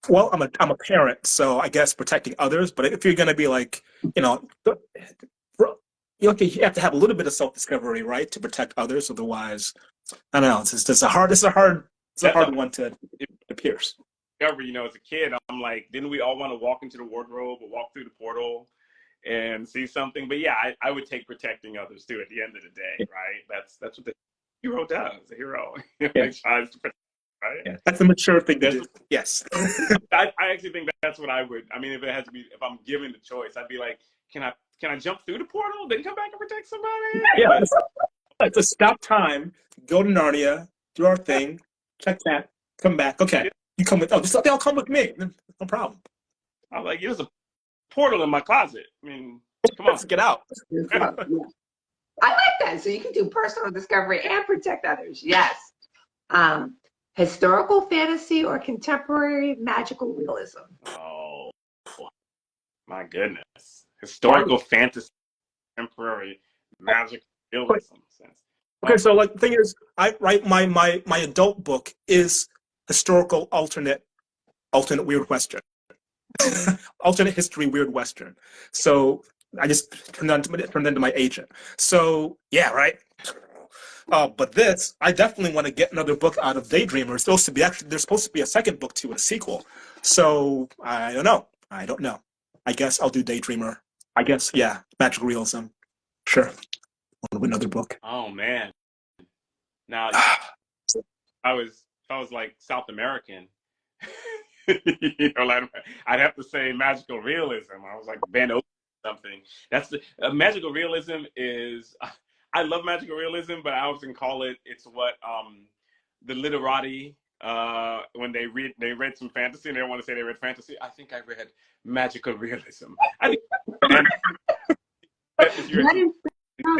Well, I'm a parent, so I guess protecting others. But if you're gonna be like, you have to have a little bit of self-discovery, right, to protect others. Otherwise, I don't know. It's just a hard one to pierce. Discovery, as a kid, I'm like, didn't we all want to walk into the wardrobe or walk through the portal and see something? But yeah, I would take protecting others too. At the end of the day, right? That's what the hero does. The hero tries to protect. Right? Yeah, that's a mature thing to do. Yes. I actually think that's what I would. I mean, if I'm given the choice, I'd be like, can I jump through the portal, then come back and protect somebody? Yeah, it's a stop time, go to Narnia, do our thing, check that, come back. Okay, you come with. They all come with me. No problem. I'm like, there's a portal in my closet. I mean, come on. Let's get out. Yeah. I like that. So you can do personal discovery and protect others. Yes. Historical fantasy or contemporary magical realism? Oh, my goodness. Historical fantasy, contemporary magical realism. Okay, so like the thing is, I write my adult book is historical alternate weird western. Alternate history weird western. So I just turned into my agent. So yeah, right. But this, I definitely want to get another book out of Daydreamer. It's supposed to be there's supposed to be a second book to it, a sequel. So I don't know. I guess I'll do Daydreamer. I guess, yeah, magical realism. Sure. I'll do another book. Oh man. Now I was like South American. You know, like, I'd have to say magical realism. I was like Ben O something. That's the magical realism is. I love magical realism, but I often call it's what the literati when they read some fantasy and they want to say they read fantasy. I think I read magical realism. I think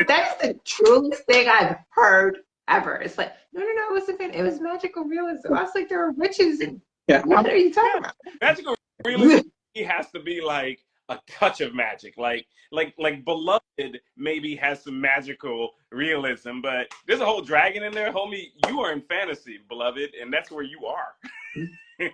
that's the truest thing I've heard ever. It's like no, it was magical realism. I was like, there are witches and what are you talking about? Magical realism has to be like a touch of magic, like Beloved maybe has some magical realism, but there's a whole dragon in there, homie. You are in fantasy, Beloved, and that's where you are. You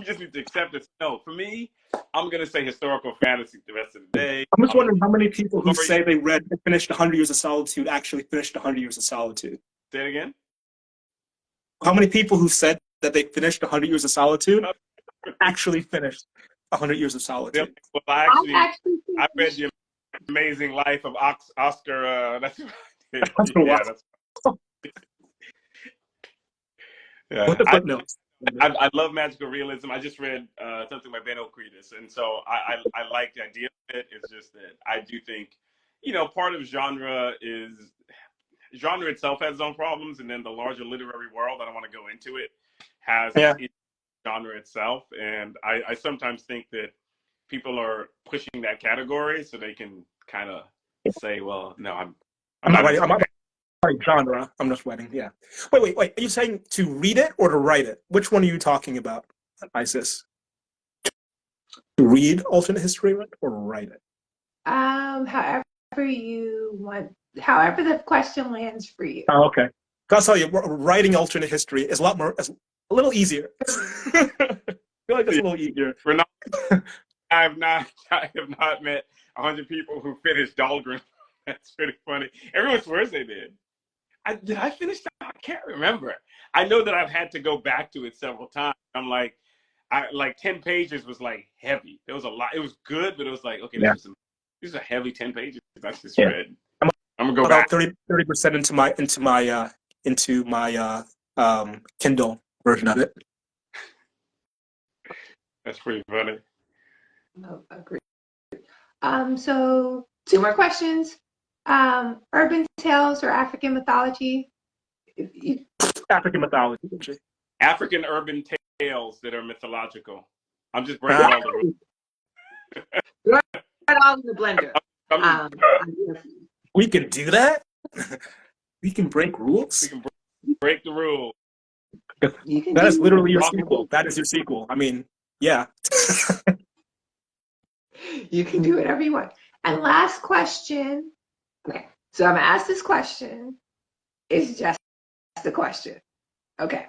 just need to accept it. No, for me, I'm gonna say historical fantasy the rest of the day. I'm just wondering how many people who say they finished 100 Years of Solitude actually finished 100 Years of Solitude. Say it again. How many people who said that they finished 100 Years of Solitude actually finished 100 Years of Solitude? Well, I read The Amazing Life of Oscar. That's what I did. Yeah. What the footnotes? I love magical realism. I just read something by Ben O'Credis, and so I like the idea of it. It's just that I do think, part of genre itself has its own problems, and then the larger literary world, I don't want to go into it, has its genre itself. And I sometimes think that people are pushing that category so they can kind of say, well, no, I'm not writing genre. I'm just writing. Yeah. Wait. Are you saying to read it or to write it? Which one are you talking about, Isis? To read alternate history or write it? However you want, however the question lands for you. Oh, okay. I'll tell you, writing alternate history is a little easier. I feel like it's a little easier. I have not met 100 people who finished Dahlgren. That's pretty funny. Everyone swears they did. Did I finish that? I can't remember. I know that I've had to go back to it several times. I'm like, 10 pages was like heavy. There was a lot. It was good, but it was like, okay, these are heavy 10 pages I just read. I'm gonna go back 30% into my Kindle version of it. That's pretty funny. No, agreed. So 2 more questions. Urban tales or African mythology? African mythology. African urban tales that are mythological. I'm just breaking all the rules. Right all in the blender. We can do that? We can break rules? We can break the rules. That is literally your sequel. That is your sequel. I mean, yeah. You can do whatever you want. And last question. Okay, so I'm gonna ask this question. It's just the question. Okay.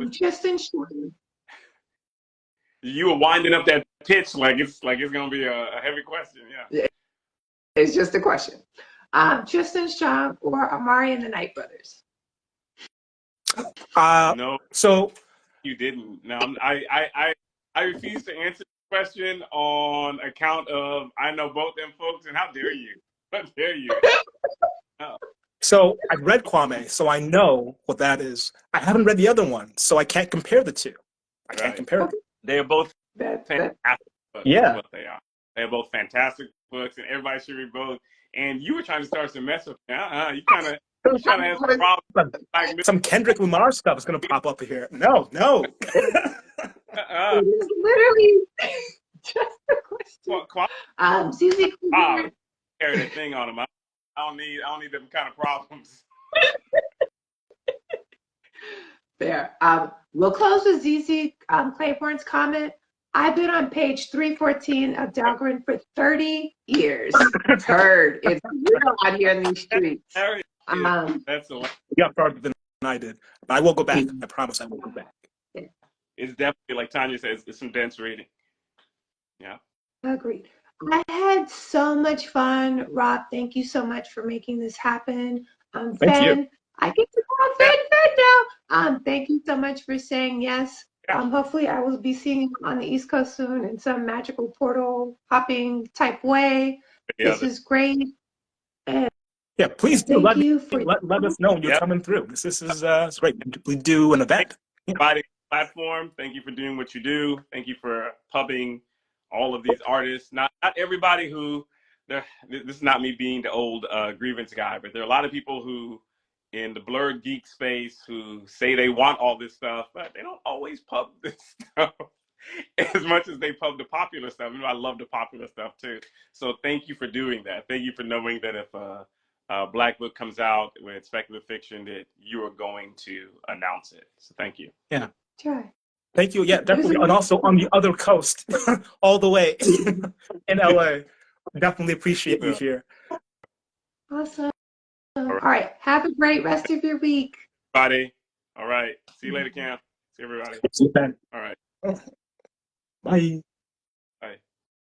Just in short. You were winding up that pitch like it's gonna be a heavy question. Yeah. It's just a question. Tristan Strong or Amari and the Night Brothers? No. So you didn't. No, I refuse to answer the question on account of I know both them folks, and how dare you? How dare you? Oh. So I read KWAME, so I know what that is. I haven't read the other one, so I can't compare the two. I can't compare them. They are both fantastic books. Yeah. What they are. They are both fantastic books, and everybody should read both. And you were trying to start some mess with me. You kind of have some problems. Some Kendrick Lamar stuff is going to pop up here. No. It is literally Just a question. CZ. Wow, carry that thing on him. I don't need them kind of problems. Fair. We'll close with ZZ Claiborne's comment. I've been on page 314 of Dahlgren for 30 years. Heard. It's real out here in these streets. That's a lot. You got farther than I did. I will go back. I promise I will go back. It's definitely, like Tanya says, it's some dense reading. Yeah. Agreed. I had so much fun. Rob, thank you so much for making this happen. Thank you. I get to call Fen now. Thank you so much for saying yes. Hopefully I will be seeing you on the East Coast soon in some magical portal hopping type way. This is great. And yeah, please do let us know when you're Yep. coming through. This is great. We do an event. Providing a platform. Thank you for doing what you do. Thank you for pubbing all of these artists. Not everybody who, this is not me being the old grievance guy, but there are a lot of people who in the blurred geek space who say they want all this stuff, but they don't always pub this stuff as much as they pub the popular stuff. You know, I love the popular stuff too. So thank you for doing that. Thank you for knowing that if a Black book comes out with speculative fiction, that you are going to announce it. So thank you. Yeah. Try. Thank you. Yeah, definitely. And also on the other coast, all the way in LA. Definitely appreciate you here. Awesome. All right. Have a great rest of your week. Everybody. All right. See you later, Cam. See everybody. See you then. All right. Bye.